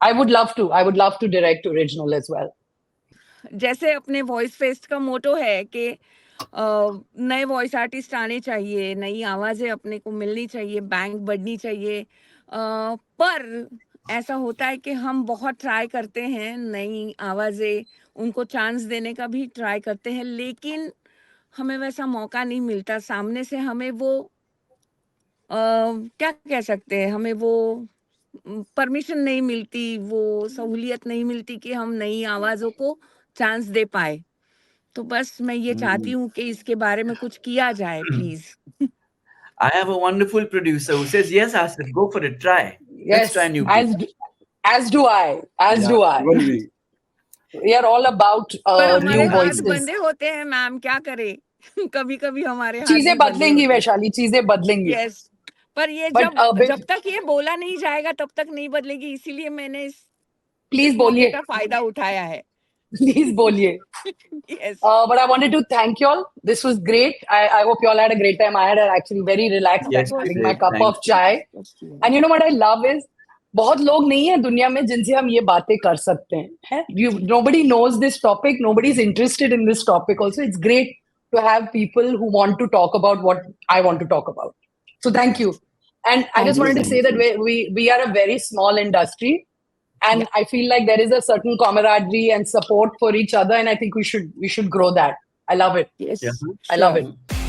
I would love to. I would love to direct original as well. जैसे अपने voice fest का मोटो है कि नए voice artist आने चाहिए, नई आवाजें अपने को मिलनी चाहिए, बैंक बढ़नी चाहिए, पर ऐसा होता है कि हम बहुत ट्राई करते हैं, नई आवाजें उनको चांस देने का भी ट्राई करते हैं, लेकिन हमें वैसा मौका नहीं मिलता। सामने से हमें वो क्या कह सकते हैं, हमें वो परमिशन नहीं मिलती, वो सहूलियत नहीं मिलती कि हम नई आवाजों को चांस दे पाए। तो बस मैं ये चाहती हूँ कि इसके बारे में कुछ किया जाए, please. I have a wonderful producer who says, yes, Asif, go for it, try. Let's try Yes, new people. as do I. As do I. even we. We are all about पर हमारे new हाथ voices. बंधे होते हैं ma'am, क्या करें। कभी कभी हमारे हाथ चीजें भी बंधे बदलेंगी होते हैं। वैशाली, चीजें बदलेंगी। यस, पर ये But जब तक ये बोला नहीं जाएगा तब तक नहीं बदलेगी, इसीलिए मैंने प्लीज इस मौके बोलिए, का फायदा उठाया है। प्लीज बोलिए। Yes. But I wanted to thank you all. This was great. I hope you all had a great time. I had actually very relaxed Yes, time we having my did. cup Thank of chai. And you know what I love is, बहुत लोग नहीं है दुनिया में जिनसे हम ये बातें कर सकते हैं। Nobody knows this topic. Nobody is interested in this topic. Also, it's great to have people who want to talk about what I want to talk about. So thank you. And I just wanted to say that we are a very small industry. And I feel like there is a certain camaraderie and support for each other, and I think we should grow that. I love it. Yes. Yeah. I love Sure. it.